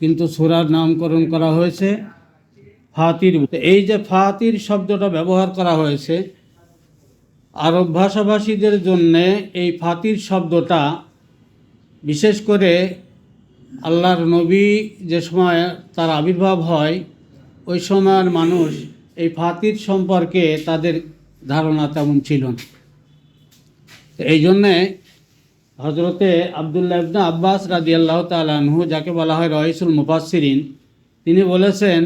কিন্তু সূরার নামকরণ করা হয়েছে ফাতির। এই যে ফাতির শব্দটা ব্যবহার করা হয়েছে, আরব ভাষাভাষীদের জন্যে এই ফাতির শব্দটা বিশেষ করে আল্লাহর নবী যে সময় তার আবির্ভাব হয় ওই সময়ের মানুষ এই ফাতির সম্পর্কে তাদের ধারণা তেমন ছিল না। এই জন্যে হজরতে আবদুল্লাহ ইবনে আব্বাস রাদিয়াল্লাহু তাআলা আনহু, যাকে বলা হয় রইসুল মুফাসসিরিন, তিনি বলেছেন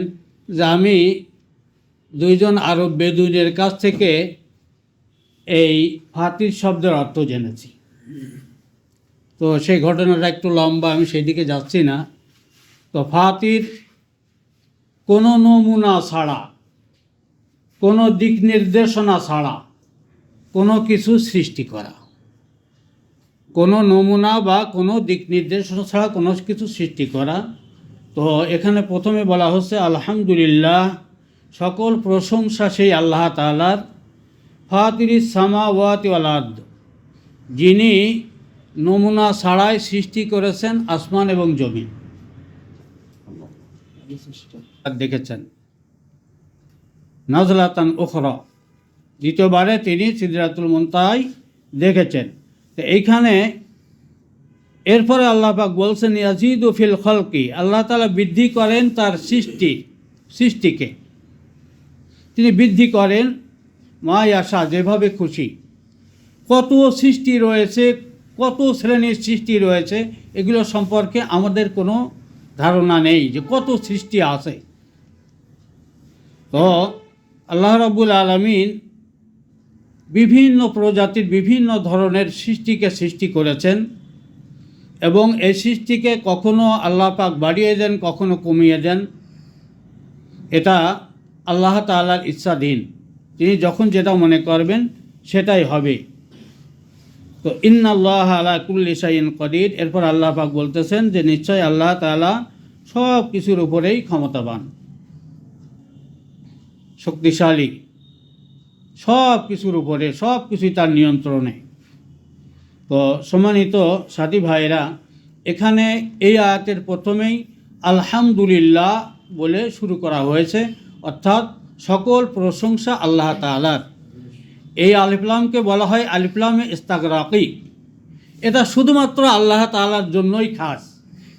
যে আমি দুইজন আরব বেদুইনের কাছ থেকে এই ফাতির শব্দের অর্থ জেনেছি। তো সেই ঘটনাটা একটু লম্বা, আমি সেই দিকে যাচ্ছি না। তো ফাতির কোনো নমুনা ছাড়া, কোনো দিক নির্দেশনা ছাড়া কোনো কিছু সৃষ্টি করা, কোনো নমুনা বা কোনো দিক নির্দেশনা ছাড়া কোনো কিছু সৃষ্টি করা। তো এখানে প্রথমে বলা হচ্ছে আলহামদুলিল্লাহ, সকল প্রশংসা সেই আল্লাহ তাআলার, ফাতিরিস সামাওয়াতি ওয়াল আরদ, যিনি নমুনা ছাড়াই সৃষ্টি করেছেন আসমান এবং জমিন। দেখেছেন নাজলাতান উখরা, দ্বিতীয়বারে তিনি সিদরাতুল মুনতাহায় দেখেছেন। তো এইখানে এরপরে আল্লাহ পাক বলছেন ইয়াজিদু ফিল খলকি, আল্লাহ তাআলা বৃদ্ধি করেন তার সৃষ্টিকে তিনি বৃদ্ধি করেন মা ইয়াশা, যেভাবে খুশি। কত সৃষ্টি রয়েছে, কত শ্রেণীর সৃষ্টি রয়েছে, এগুলো সম্পর্কে আমাদের কোনো ধারণা নেই যে কত সৃষ্টি আছে। তো আল্লাহ রাব্বুল আলামিন বিভিন্ন প্রজাতির বিভিন্ন ধরনের সৃষ্টিকে সৃষ্টি করেছেন এবং এই সৃষ্টিকে কখনো আল্লাহ পাক বাড়িয়ে দেন, কখনো কমিয়ে দেন। এটা আল্লাহ তাআলার ইচ্ছাধীন, তিনি যখন যেটা মনে করবেন সেটাই হবে। তো ইন্নাল্লাহ আলা কুল্লি শাইইন কদির, এরপর আল্লাহ পাক বলতেছেন যে নিশ্চয় আল্লাহ তাআলা সব কিছুর উপরেই ক্ষমতাবান, শক্তিশালী, সব কিছুর উপরে, সব কিছুই তার নিয়ন্ত্রণে। তো সম্মানিত সাথী ভাইরা, এখানে এই আয়াতের প্রথমেই আলহামদুলিল্লাহ বলে শুরু করা হয়েছে, অর্থাৎ সকল প্রশংসা আল্লাহ তাআলার। এই আলিফলামকে বলা হয় আলিফলামে ইস্তাগরাকি। এটা শুধুমাত্র আল্লাহ তাআলার জন্যই খাস,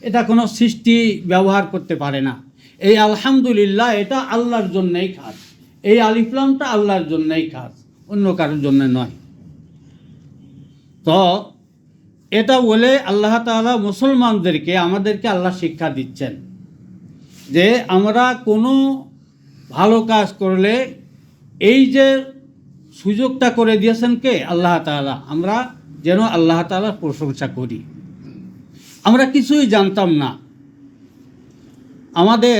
এটা কোনো সৃষ্টি ব্যবহার করতে পারে না। এই আলহামদুলিল্লাহ এটা আল্লাহর জন্যই খাস, এই আলিফলামটা আল্লাহর জন্যই খাস, অন্য কারোর জন্য নয়। তো এটা বলে আল্লাহ তাআলা মুসলমানদেরকে, আমাদেরকে আল্লাহ শিক্ষা দিচ্ছেন যে আমরা কোনো ভালো কাজ করলে এই যে সুযোগটা করে দিয়েছেন কে? আল্লাহ তাআলা। আমরা যেন আল্লাহ তাআলার প্রশংসা করি। আমরা কিছুই জানতাম না। আমাদের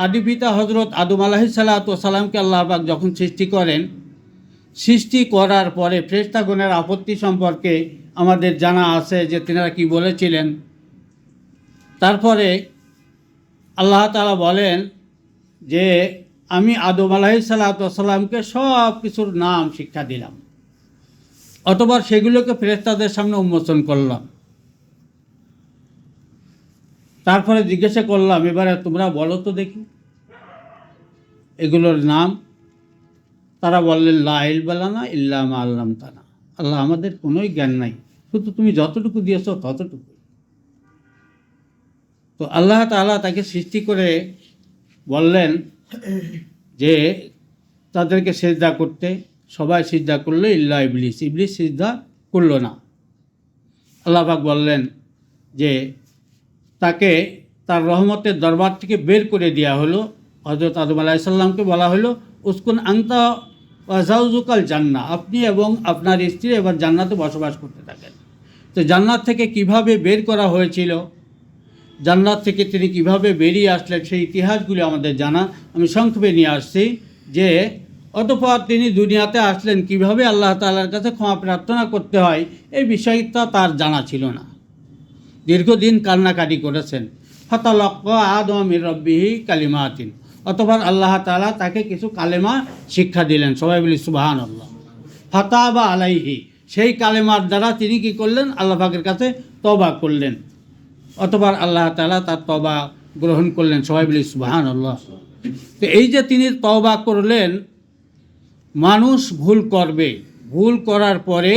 আদি পিতা হজরত আদম আলাইহিস সালাতু ওয়াস সালামকে আল্লাহ পাক যখন সৃষ্টি করেন, সৃষ্টি করার পরে ফেরেশতাগণের আপত্তি সম্পর্কে আমাদের জানা আছে যে তিনারা কি বলেছিলেন। তারপরে আল্লাহ তাআলা বলেন যে আমি আদম আলাইহিস সালাতু ওয়াস সালামকে সব কিছুর নাম শিক্ষা দিলাম, অতঃপর সেগুলোকে ফেরেশতাদের সামনে উন্মোচন করলাম। তারপরে জিজ্ঞাসা করলাম, এবারে তোমরা বলো তো দেখি এগুলোর নাম। তারা বললেন লা ইলমা লানা ইল্লা মা আল্লামতানা, আল্লাহ আমাদের কোনোই জ্ঞান নাই, শুধু তুমি যতটুকু দিয়েছো ততটুকু। তো আল্লাহ তাআলা তাকে সৃষ্টি করে বললেন যে তাদেরকে সিজদা করতে। সবাই সিজদা করলো ইল্লা ইবলিস, ইবলিস সিজদা করলো না। আল্লাহ পাক বললেন যে তাকে তার রহমতের দরবার থেকে বের করে দেওয়া হলো। হযরত আদম আলাইহিস সালামকে বলা হলো উসকুন আনতা ওয়া যাওজুকাল জান্নাহ, আপনি এবং আপনার স্ত্রী এবার জান্নাতে বসবাস করতে থাকেন। তো জান্নাত থেকে কিভাবে বের করা হয়েছিল, জান্নাত থেকে তিনি কিভাবে বেরিয়ে আসলেন, সেই ইতিহাসগুলি আমাদের জানা। আমি সংক্ষেপে নিয়ে আসছি যে অতঃপর তিনি দুনিয়াতে আসলেন, কিভাবে আল্লাহ তাআলার কাছে ক্ষমা প্রার্থনা করতে হয় এই বিষয়টা তার জানা ছিল না। দীর্ঘদিন কান্নাকাটি করেছেন। ফাতালাক্কা আদম মির রাব্বিহি কালিমাতিন, অতঃপর আল্লাহ তাআলা তাকে কিছু কালেমা শিক্ষা দিলেন। সবাই বলি সুবহানাল্লাহ। ফাতাবা আলাইহি, সেই কালেমার দ্বারা তিনি কি করলেন? আল্লাহ পাকের কাছে তওবা করলেন। অতঃপর আল্লাহ তাআলা তার তওবা গ্রহণ করলেন। সবাই বলি সুবহানাল্লাহ। তো এই যে তিনি তওবা করলেন, মানুষ ভুল করবে, ভুল করার পরে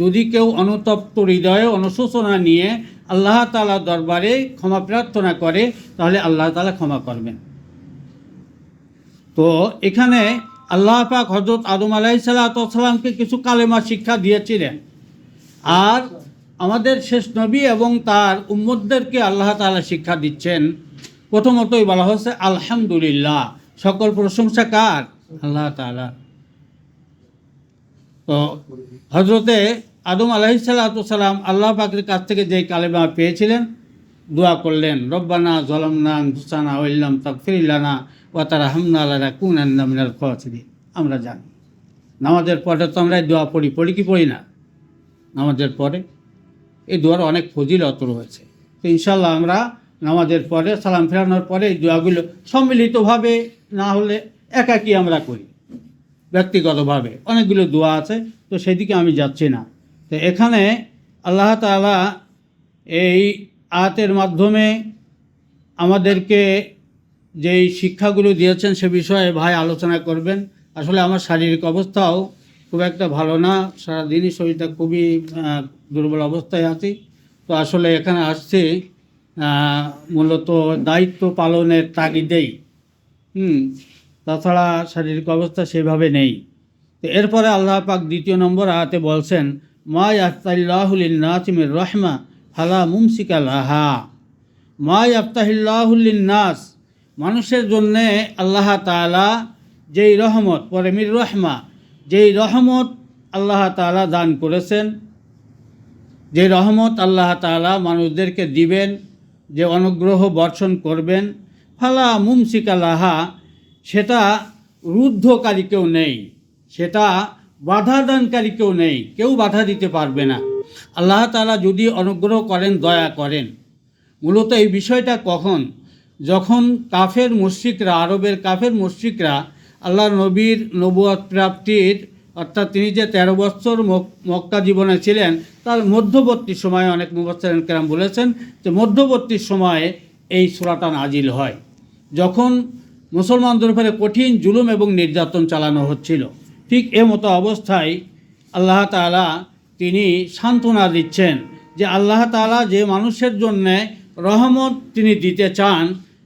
যদি কেউ অনুতপ্ত হৃদয়ে অনুশোচনা নিয়ে আল্লাহ তাআলা দরবারে ক্ষমা প্রার্থনা করে, তাহলে আল্লাহ তাআলা ক্ষমা করবেন। তো এখানে আল্লাহ পাক হযরত আদম আলাইহিসসালামকে কিছু কালেমা শিক্ষা দিয়েছিলেন, আর আমাদের শেষ নবী এবং তার উম্মতদেরকে আল্লাহ তাআলা শিক্ষা দিচ্ছেন। প্রথমতই বলা হচ্ছে আলহামদুলিল্লাহ, সকল প্রশংসা কার? আল্লাহ তাআলা। তো হজরতে আদম আলাইহিসসালাম আল্লাহ পাকের কাছ থেকে যেই কালেমা পেয়েছিলেন, দোয়া করলেন, রব্বানা যালামনা আনফুসানা ওয়া ইল্লাম তাগফির লানা ওয়া তারহামনা লানাকুনান্না মিনাল খাসিরিন। আমরা জানি নামাজের পরে তো আমরা এই দোয়া পড়ি কি পড়ি না? নামাজের পরে এই দোয়ার অনেক ফজিলত রয়েছে। তো ইনশাল্লাহ আমরা নামাজের পরে সালাম ফেরানোর পরে এই দোয়াগুলো সম্মিলিতভাবে না হলে একাকী আমরা করি, ব্যক্তিগতভাবে অনেকগুলো দোয়া আছে, তো সেদিকে আমি যাচ্ছি না। তো এখানে আল্লাহ তাআলা এই আয়াতের মাধ্যমে আমাদেরকে যেই শিক্ষাগুলো দিয়েছেন সে বিষয়ে ভাই আলোচনা করবেন। আসলে আমার শারীরিক অবস্থাও খুব একটা ভালো না, সারাদিনই শরীরটা খুবই দুর্বল অবস্থায় আছি। তো আসলে এখানে আসছি মূলত দায়িত্ব পালনের তাগিদেই, তাছাড়া শারীরিক অবস্থা সেভাবে নেই। তো এরপরে আল্লাহ পাক দ্বিতীয় নম্বর আয়াতে বলছেন, মা ইয়াফতাহিল্লাহু লিন-নাসি মির রাহমা ফালা মুমসিকা লাহা। মা ইয়াফতাহিল্লাহু লিন-নাস, মানুষের জন্যে আল্লাহ তাআলা যেই রহমত, পরে মির রহমা, যেই রহমত আল্লাহ তাআলা দান করেছেন, যে রহমত আল্লাহ তাআলা মানুষদেরকে দিবেন, যে অনুগ্রহ বর্ষণ করবেন, ফালা মুমসিকা লাহা, সেটা রুদ্ধকারী কেউ নেই, সেটা বাধা দানকারী কেউ নেই, কেউ বাধা দিতে পারবে না। আল্লাহ তাআলা যদি অনুগ্রহ করেন, দয়া করেন, মূলত এই বিষয়টা কখন? যখন কাফের মুশরিকরা, আরবের কাফের মুশরিকরা আল্লাহ নবীর নবুয়ত প্রাপ্তির, অর্থাৎ তিনি যে 13 বছর মক্কা জীবনে ছিলেন, তার মধ্যবর্তী সময়ে অনেক মুফাসসিরিন কেরাম বলেছেন যে মধ্যবর্তী সময়ে এই সূরাটা নাজিল হয়, যখন মুসলমানদের উপরে কঠিন জুলুম এবং নির্যাতন চালানো হচ্ছিল। ঠিক মতো অবস্থায় আল্লাহ তাআলা তিনি সান্ত্বনা দিচ্ছেন যে আল্লাহ তাআলা যে মানুষের জন্যে রহমত তিনি দিতে চান,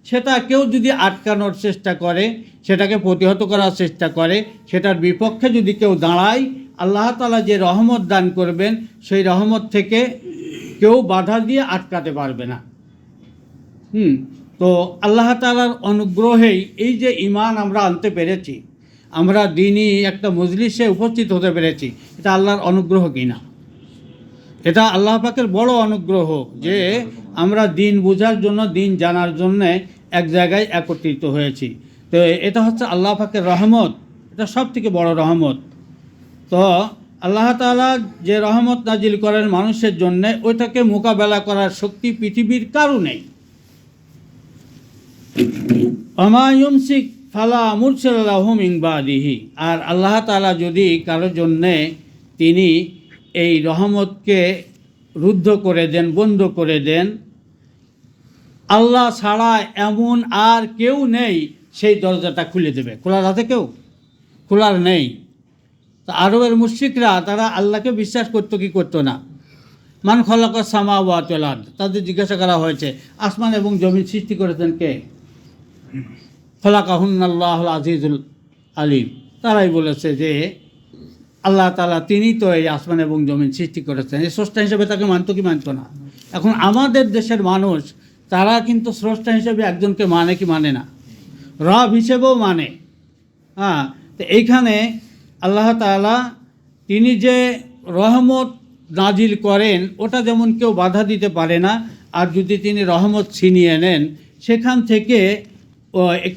সেটা কেউ যদি আটকানোর চেষ্টা করে, সেটাকে প্রতিহত করার চেষ্টা করে, সেটার বিপক্ষে যদি কেউ দাঁড়ায়, আল্লাহ তাআলা যে রহমত দান করবেন সেই রহমত থেকে কেউ বাধা দিয়ে আটকাতে পারবে না। তো আল্লাহ তাআলার অনুগ্রহেই এই যে ঈমান আমরা আনতে পেরেছি, আমরা দিনই একটা মজলিসে উপস্থিত হতে পেরেছি, এটা আল্লাহর অনুগ্রহ কিনা? এটা আল্লাহ পাকের বড় অনুগ্রহ যে আমরা দিন বোঝার জন্য, দিন জানার জন্যে এক জায়গায় একত্রিত হয়েছি। তো এটা হচ্ছে আল্লাহ পাকের রহমত, এটা সব থেকে বড় রহমত। তো আল্লাহ তাআলা যে রহমত নাজিল করেন মানুষের জন্যে, ওইটাকে মোকাবেলা করার শক্তি পৃথিবীর কারো নেই। ওমা ইউমসিক ফালা মুরসিলা লাহু মিন বাদিহি, আর আল্লাহ তাআলা যদি কারোর জন্যে তিনি এই রহমতকে রুদ্ধ করে দেন, বন্ধ করে দেন, আল্লাহ ছাড়া এমন আর কেউ নেই সেই দরজাটা খুলে দেবে। খোলার আছে কেউ? খোলার নেই। তো আরবের মুশরিকরা তারা আল্লাহকে বিশ্বাস করতো কি করতো না? মান খালাকাস সামাওয়াতি ওয়াল আরদ, তাদের জিজ্ঞাসা করা হয়েছে আসমান এবং জমিন সৃষ্টি করেছেন কে? খালাকাহুন্নাল্লাহুল আজিজুল আলিম। তারাই বলেছে যে আল্লাহ তাআলা তিনি তো এই আসমান এবং জমিন সৃষ্টি করেছেন। এই স্রষ্টা হিসেবে তাকে মানতো কি মানতো না? এখন আমাদের দেশের মানুষ তারা কিন্তু স্রষ্টা হিসেবে একজনকে মানে কি মানে না? রব হিসেবেও মানে। তো এইখানে আল্লাহ তাআলা তিনি যে রহমত নাজিল করেন, ওটা যেমন কেউ বাধা দিতে পারে না, আর যদি তিনি রহমত ছিনিয়ে নেন, সেখান থেকে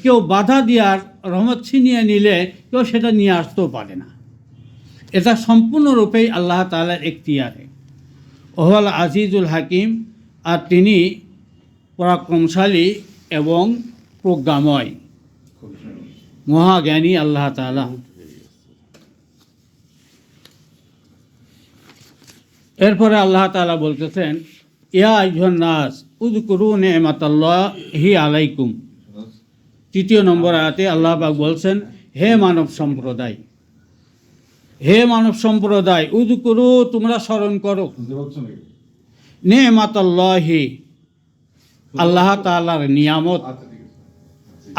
কেউ বাধা দেওয়ার, রহমত ছিনিয়ে নিলে কেউ সেটা নিয়ে আসতেও পারে না। এটা সম্পূর্ণরূপেই আল্লাহ তাআলার এখতিয়ারে। ওহুয়াল আজিজুল হাকিম, আর তিনি পরাক্রমশালী এবং প্রজ্ঞাময়, মহাজ্ঞানী আল্লাহ তাআলা। এরপরে আল্লাহ তাআলা বলতেছেন, ইয়া আইয়ুহান নাস, উযকুরু নি'মাতাল্লাহি আলাইকুম। 3 নম্বর আয়াতে আল্লাহ পাক বলছেন, হে মানব সম্প্রদায়, হে মানব সম্প্রদায়, উযকুরু তোমরা স্মরণ করো, নি'মাতাল্লাহি আল্লাহ তাআলার নিয়ামত,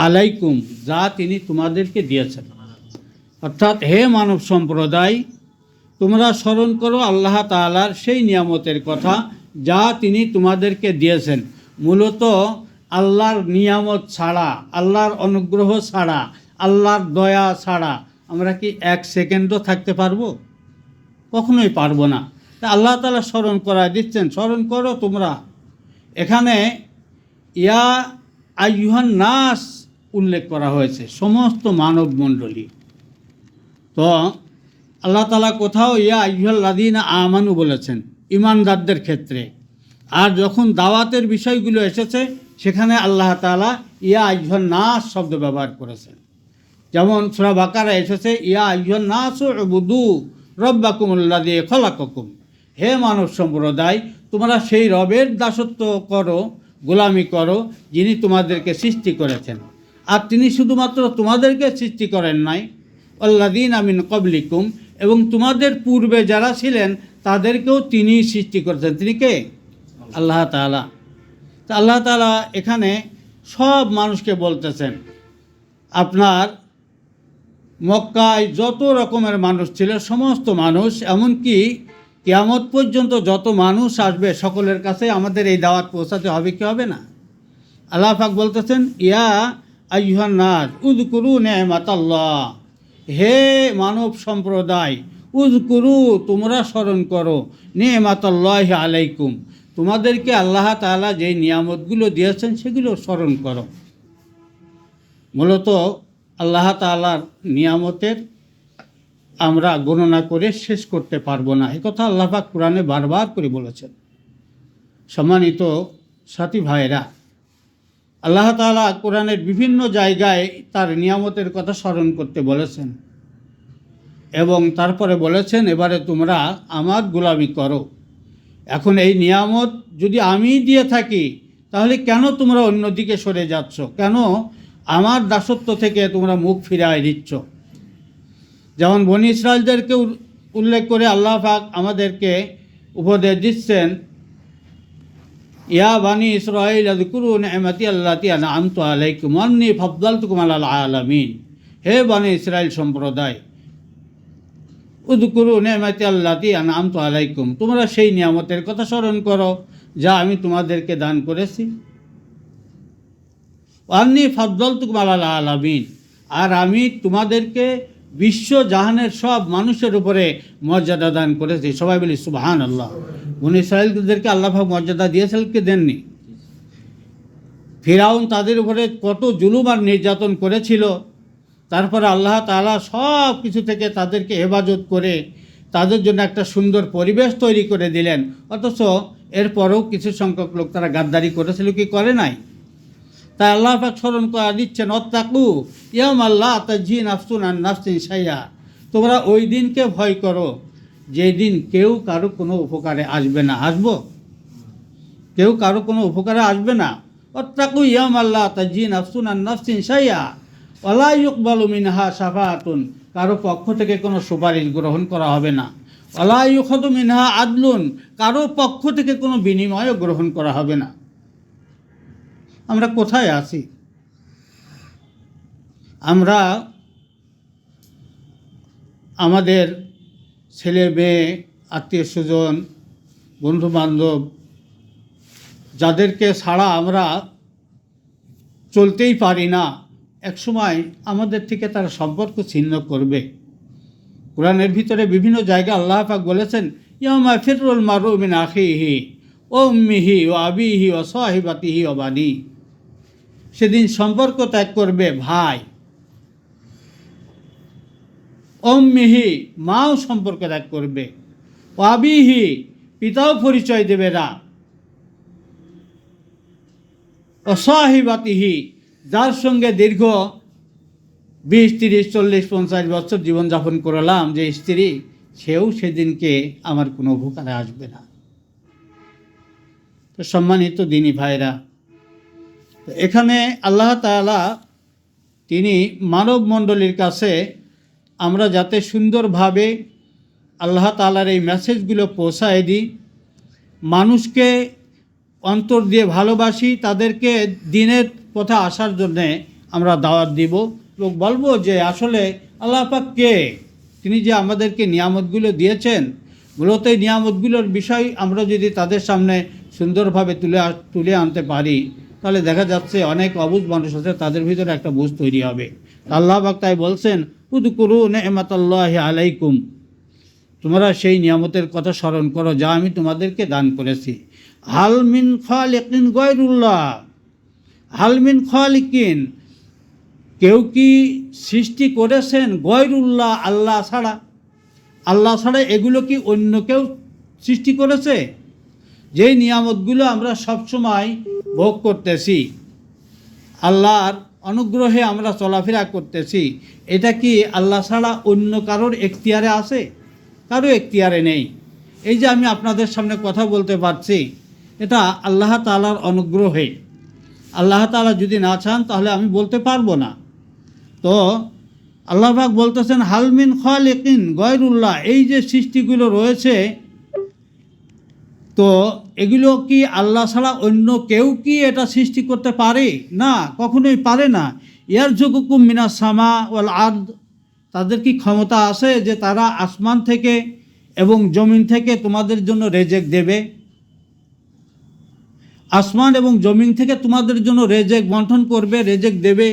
আলাইকুম যা তিনি তোমাদেরকে দিয়েছেন। অর্থাৎ হে মানব সম্প্রদায়, তোমরা স্মরণ করো আল্লাহ তাআলার সেই নিয়ামতের কথা যা তিনি তোমাদেরকে দিয়েছেন। মূলত আল্লাহর নিয়ামত ছাড়া, আল্লাহর অনুগ্রহ ছাড়া, আল্লাহর দয়া ছাড়া আমরা কি 1 সেকেন্ডও থাকতে পারবো? কখনোই পারবো না। তা আল্লাহ তাআলা স্মরণ করায় দিচ্ছেন, স্মরণ করো তোমরা। এখানে ইয়া আইয়ুহান নাস উল্লেখ করা হয়েছে, সমস্ত মানব মণ্ডলী। তো আল্লাহ তাআলা কোথাও ইয়া আইয়ুহাল্লাযীনা আমানু বলেছেন ঈমানদারদের ক্ষেত্রে, আর যখন দাওয়াতের বিষয়গুলো এসেছে সেখানে আল্লাহ তাআলা ইয়া আইয়ুহান নাস শব্দ ব্যবহার করেছেন। যেমন সূরা বাকারা এসেছে ইয়া আইয়ুহান নাসু উবুদু রাব্বাকুমুল্লাযী খলাকাকুম, হে মানব সম্প্রদায় তোমরা সেই রবের দাসত্ব করো, গোলামি করো যিনি তোমাদেরকে সৃষ্টি করেছেন। আর তিনি শুধুমাত্র তোমাদেরকে সৃষ্টি করেন নাই, আল্লাযীনা মিন ক্বাবলিকুম, এবং তোমাদের পূর্বে যারা ছিলেন তাদেরকেও তিনি সৃষ্টি করেছেন। তিনি কে? আল্লাহ তাআলা। তা আল্লাহ তাআলা এখানে সব মানুষকে বলতেছেন, আপনার মক্কায় যত রকমের মানুষ ছিল সমস্ত মানুষ, এমনকি কিয়ামত পর্যন্ত যত মানুষ আসবে সকলের কাছে আমাদের এই দাওয়াত পৌঁছাতে হবে কি হবে না? আল্লাহ পাক বলতেছেন ইয়া আইয়ুহান নাস উযকুরু নি'মাতাল্লাহ, হে মানব সম্প্রদায়, উযকুরু তোমরা স্মরণ করো, নি'মাতাল্লাহি আলাইকুম তোমাদেরকে আল্লাহ তাআলা যেই নিয়ামতগুলো দিয়েছেন সেগুলো স্মরণ করো। মূলত আল্লাহ তাআলার নিয়ামতের আমরা গণনা করে শেষ করতে পারবো না, এই কথা আল্লাহ পাক কোরআনে বারবার করে বলেছেন। সম্মানিত সাথী ভাইরা, আল্লাহ তাআলা কোরআনের বিভিন্ন জায়গায় তার নিয়ামতের কথা স্মরণ করতে বলেছেন এবং তারপরে বলেছেন এবারে তোমরা আমার গোলামি করো। এখন এই নিয়ামত যদি আমি দিয়ে থাকি তাহলে কেন তোমরা অন্যদিকে সরে যাচ্ছ? কেন আমার দাসত্ব থেকে তোমরা মুখ ফিরায় দিচ্ছ? যেমন বনী ইসরাইলদেরকে উল্লেখ করে আল্লাহ পাক আমাদেরকে উপদেশ দিচ্ছেন, ইয়া বানি ইসরাঈল আযকুরু নি'মাতি আল্লাতী আন'আমতু আলাইকুম ওয়া আন্নী ফাদ্দালতুকুম আলাল আলামিন, হে বানি ইসরাইল সম্প্রদায়, উযকুরু নি'মাতি আল্লাতী আন'আমতু আলাইকুম তোমরা সেই নিয়ামতের কথা স্মরণ করো যা আমি তোমাদেরকে দান করেছি। ওয়া আন্নী ফাদ্দালতুকুম আলাল আলামিন, আর আমি তোমাদেরকে বিশ্ব জাহানের সব মানুষের উপরে মর্যাদা দান করেছি। সবাই বলি সুবহানাল্লাহ। বনী ইসরাঈলদেরকে আল্লাহ পাক মর্যাদা দিয়েছেন কি দেননি? ফিরাউন তাদের উপরে কত জুলুম আর নির্যাতন করেছিল, তারপরে আল্লাহ তাআলা সব কিছু থেকে তাদেরকে হেফাজত করে তাদের জন্য একটা সুন্দর পরিবেশ তৈরি করে দিলেন। অথচ এরপরেও কিছু সংখ্যক লোক তারা গাদ্দারি করেছিল কি করে নাই? তাই আল্লাহ পাক স্মরণ করা দিচ্ছেন, অত্তাকু ইয়াওমান লা তাজজি নাফসুন আন নাফসিন শাইআ, তোমরা ওই দিনকে ভয় করো যেই দিন কেউ কারো কোনো উপকারে আসবে না। আসবো? কেউ কারো কোনো উপকারে আসবে না। অত্তাকু ইয়াওমান লা তাজজি নাফসুন আন নাফসিন শাইআ ওয়া লা ইউকবালু মিনহা শাফাআতুন, কারো পক্ষ থেকে কোনো সুপারিশ গ্রহণ করা হবে না। ওয়া লা ইউখাযু মিনহা আদলুন, কারো পক্ষ থেকে কোনো বিনিময়ও গ্রহণ করা হবে না। আমরা কোথায় আছি? আমরা আমাদের ছেলে মেয়ে, আত্মীয় স্বজন, বন্ধুবান্ধব যাদেরকে ছাড়া আমরা চলতেই পারি না, একসময় আমাদের থেকে তারা সম্পর্ক ছিন্ন করবে। কোরআনের ভিতরে বিভিন্ন জায়গায় আল্লাহ পাক বলেছেন, ইয়াউমা ফিররুল মারউ মিন আখিহি ওয়া উম্মিহি ওয়া আবিহি ওয়া সাহিবাতিহি ওয়া বানি, সেদিন সম্পর্ক ত্যাগ করবে ভাই, উম্মিহি মাও সম্পর্ক ত্যাগ করবে, আবিহি পিতাও পরিচয় দেবে না, অসাহিবাতিহি যার সঙ্গে দীর্ঘ 20, 30, 40, 50 বছর জীবনযাপন করলাম যে স্ত্রী, সেও সেদিনকে আমার কোনো উপকারে আসবে না। তো তো সম্মানিত দিনী ভাইরা, তো এখানে আল্লাহ তাআলা তিনি মানব মণ্ডলীর কাছে আমরা যাতে সুন্দরভাবে আল্লাহ তাআলার এই মেসেজগুলো পৌঁছায় দিই, মানুষকে অন্তর দিয়ে ভালোবাসি, তাদেরকে দিনের পথে আসার জন্যে আমরা দাওয়াত দিব এবং বলবো যে আসলে আল্লাহ পাক কে, তিনি যে আমাদেরকে নিয়ামতগুলো দিয়েছেন, মূলত এই নিয়ামতগুলোর বিষয় আমরা যদি তাদের সামনে সুন্দরভাবে তুলে আনতে পারি, তাহলে দেখা যাচ্ছে অনেক অবুঝ মানুষ আছে, তাদের ভিতরে একটা বুঝ তৈরি হবে। আল্লাহ পাক তাই বলছেন, উযকুরু নি'মাতাল্লাহি আলাইকুম, তোমরা সেই নিয়ামতের কথা স্মরণ করো যা আমি তোমাদেরকে দান করেছি। হাল মিন খালিকিন গায়রুল্লাহ, হাল মিন খালিকিন, কেউ কি সৃষ্টি করেছেন গায়রুল্লাহ, আল্লাহ ছাড়া? আল্লাহ ছাড়া এগুলো কি অন্য কেউ সৃষ্টি করেছে? যেই নিয়ামতগুলো আমরা সবসময় ভোগ করতেছি, আল্লাহর অনুগ্রহে আমরা চলাফেরা করতেছি, এটা কি আল্লাহ ছাড়া অন্য কারোর এখতিয়ারে আছে? কারো এখতিয়ারে নেই। এই যে আমি আপনাদের সামনে কথা বলতে পারছি, এটা আল্লাহ তাআলার অনুগ্রহে। আল্লাহ তাআলা যদি না চান তাহলে আমি বলতে পারবো না। তো আল্লাহ পাক বলতেছেন হাল মিন খালিকিন গায়রুল্লাহ, এই যে সৃষ্টিগুলো রয়েছে, তো এগুলো কি আল্লাহ ছাড়া অন্য কেউ কি এটা সৃষ্টি করতে পারে? না, কখনোই পারে না। ইয়ারযুকুকুম মিনাস সামা ওয়াল আরদ, তাদের কি ক্ষমতা আছে যে তারা আসমান থেকে এবং জমিন থেকে তোমাদের জন্য রেজেক দেবে? আসমান এবং জমিন থেকে তোমাদের জন্য রেজেক বন্টন করবে, রেজেক দেবে,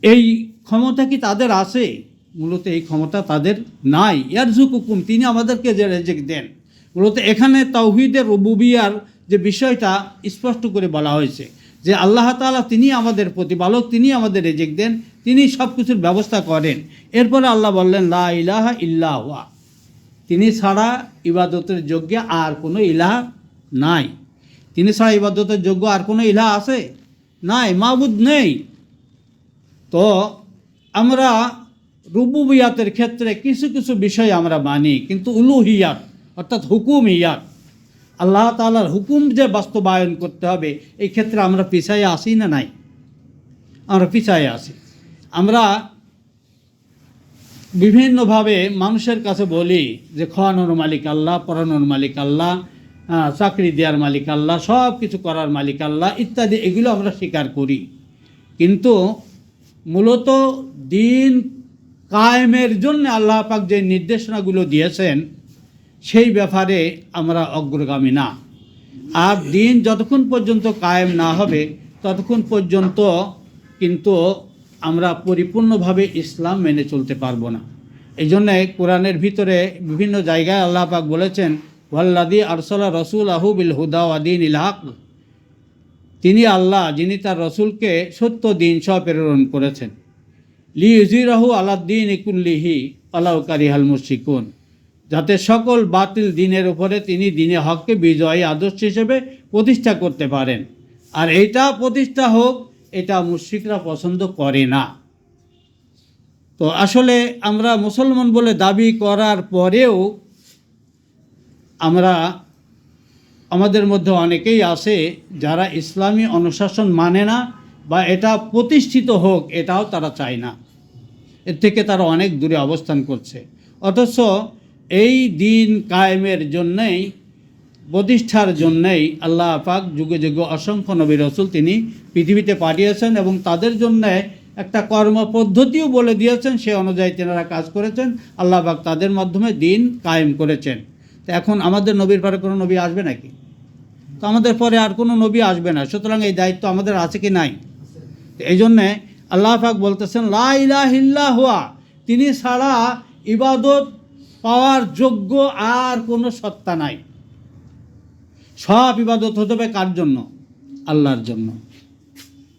এই ক্ষমতা কি তাদের আছে? মূলত এই ক্ষমতা তাদের নাই। ইয়ারযুকুকুম, তিনি আমাদেরকে যে রেজেক দেন, মূলত এখানে তাওহীদের রুবুবিয়ার যে বিষয়টা স্পষ্ট করে বলা হয়েছে যে আল্লাহ তাআলা তিনি আমাদের প্রতিপালক, তিনি আমাদের রেজেক দেন, তিনি সব কিছুর ব্যবস্থা করেন। এরপরে আল্লাহ বললেন লা ইলাহা ইল্লা হুয়া, তিনি ছাড়া ইবাদতের যোগ্য আর কোনো ইলাহ নাই। তিনি ছাড়া ইবাদতের যোগ্য আর কোনো ইলাহ আছে? নাই, মাবুদ নেই। তো আমরা রুবুবিয়াতের ক্ষেত্রে কিছু কিছু বিষয় আমরা মানি, কিন্তু উলুহিয়াত অর্থাৎ হুকুমিয়াত, আল্লাহ তাআলার হুকুম যে বাস্তবায়ন করতে হবে, এই ক্ষেত্রে আমরা পিছায়ে আসি না? নাই, আমরা পিছায়ে আসি। আমরা বিভিন্নভাবে মানুষের কাছে বলি যে খাওয়ানোর মালিক আল্লাহ, পড়ানোর মালিক আল্লাহ, চাকরি দেওয়ার মালিক আল্লাহ, সব কিছু করার মালিক আল্লাহ ইত্যাদি, এগুলো আমরা স্বীকার করি। কিন্তু মূলত দিন কায়েমের জন্য আল্লাহ পাক যে নির্দেশনাগুলো দিয়েছেন, সেই ব্যাপারে আমরা অগ্রগামী না। আর দিন যতক্ষণ পর্যন্ত কায়েম না হবে ততক্ষণ পর্যন্ত কিন্তু আমরা পরিপূর্ণভাবে ইসলাম মেনে চলতে পারবো না। এই জন্যে কোরআনের ভিতরে বিভিন্ন জায়গায় আল্লাহ পাক বলেছেন ওয়াল্লাযী আরসালা রাসূলাহু বিল হুদা ওয়া দীনিল হক, তিনি আল্লাহ যিনি তার রসুলকে সত্য দিন সহ প্রেরণ করেছেন। লিইয়ুযহিরাহু আলাদ-দীনি কুল্লিহি ওয়ালাউ কারিহাল মুশরিকুন, যাতে সকল বাতিল দিনের উপরে তিনি দ্বীনে হককে বিজয়ী আদর্শ হিসেবে প্রতিষ্ঠা করতে পারেন। আর এইটা প্রতিষ্ঠা হোক, এটা মুশরিকরা পছন্দ করে না। তো আসলে আমরা মুসলমান বলে দাবি করার পরেও আমাদের মধ্যে অনেকেই আছে যারা ইসলামী অনুশাসন মানে না, বা এটা প্রতিষ্ঠিত হোক এটাও তারা চায় না। এর থেকে তারা অনেক দূরে অবস্থান করছে। অথচ এই দিন কায়েমের জন্যেই, প্রতিষ্ঠার জন্যেই আল্লাহ পাক যুগে যুগে অসংখ্য নবী রাসূল তিনি পৃথিবীতে পাঠিয়েছেন এবং তাদের জন্যে একটা কর্মপদ্ধতিও বলে দিয়েছেন, সে অনুযায়ী তেনারা কাজ করেছেন। আল্লাহ পাক তাদের মাধ্যমে দিন কায়েম করেছেন। তো এখন আমাদের নবীর পরে কোনো নবী আসবে নাকি? তো আমাদের পরে আর কোনো নবী আসবে না, সুতরাং এই দায়িত্ব আমাদের আছে কি নাই? এই জন্যে আল্লাহ পাক বলতেছেন লা ইলাহা ইল্লা হুয়া, তিনি ছাড়া ইবাদত পাওয়ার যোগ্য আর কোনো সত্তা নাই। সব ইবাদত হতে হবে কার জন্য? আল্লাহর জন্য।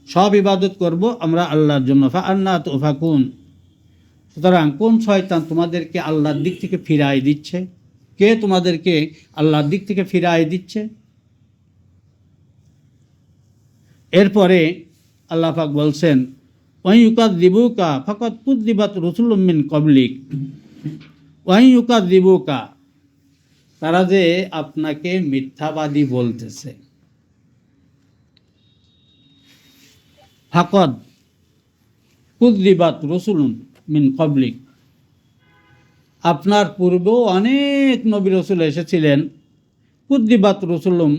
সব ইবাদত করব আমরা আল্লাহর জন্য। ফাআন্না তুফাকুন, সুতরাং কোন শয়তান তোমাদেরকে আল্লাহর দিক থেকে ফিরাই দিচ্ছে? কে তোমাদেরকে আল্লাহর দিক থেকে ফিরাই দিচ্ছে? এরপরে আল্লাহ পাক বলছেন ওয়া ইউকাযযিবুকা ফাকাদ কুযযিবাত রুসুলুম মিন ক্বাবলিক। ওয়া ইউকাযযিবুকা, তারা যে আপনাকে মিথ্যাবাদী বলতেছে। ফাকাদ কুযযিবাত রসুলুন মিন ক্বাবলিক, আপনার পূর্বেও অনেক নবী রসুল এসেছিলেন। কুযযিবাত রসুলুম,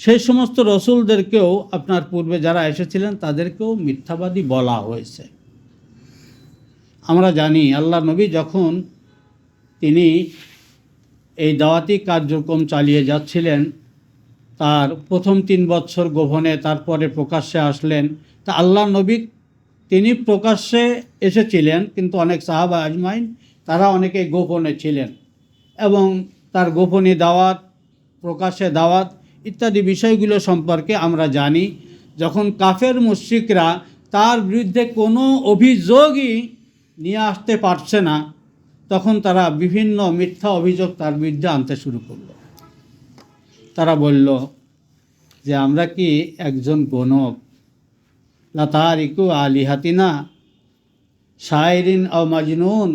সেই সমস্ত রসুলদেরকেও আপনার পূর্বে যারা এসেছিলেন তাদেরকেও মিথ্যাবাদী বলা হয়েছে। আমরা জানি আল্লাহ নবী যখন তিনি এই দাওয়াতি কার্যক্রম চালিয়ে যাচ্ছিলেন, তার প্রথম 3 বছর গোপনে, তারপরে প্রকাশ্যে আসলেন। তা আল্লাহ নবী তিনি প্রকাশ্যে এসেছিলেন, কিন্তু অনেক সাহাবা আজমাইন তারা অনেকে গোপনে ছিলেন, এবং তার গোপনী দাওয়াত, প্রকাশ্যে দাওয়াত ইত্যাদি বিষয়গুলো সম্পর্কে আমরা জানি। যখন কাফের মুশরিকরা তার বিরুদ্ধে কোনো অভিযোগই নিয়ে আসতে পারছে না, তখন তারা বিভিন্ন মিথ্যা অভিযোগ তার বিরুদ্ধে আনতে শুরু করলো। তারা বলল যে আমরা কি একজন গণক, লাতারিকু আলিহাতিনা শায়রিন আও মাজনুন,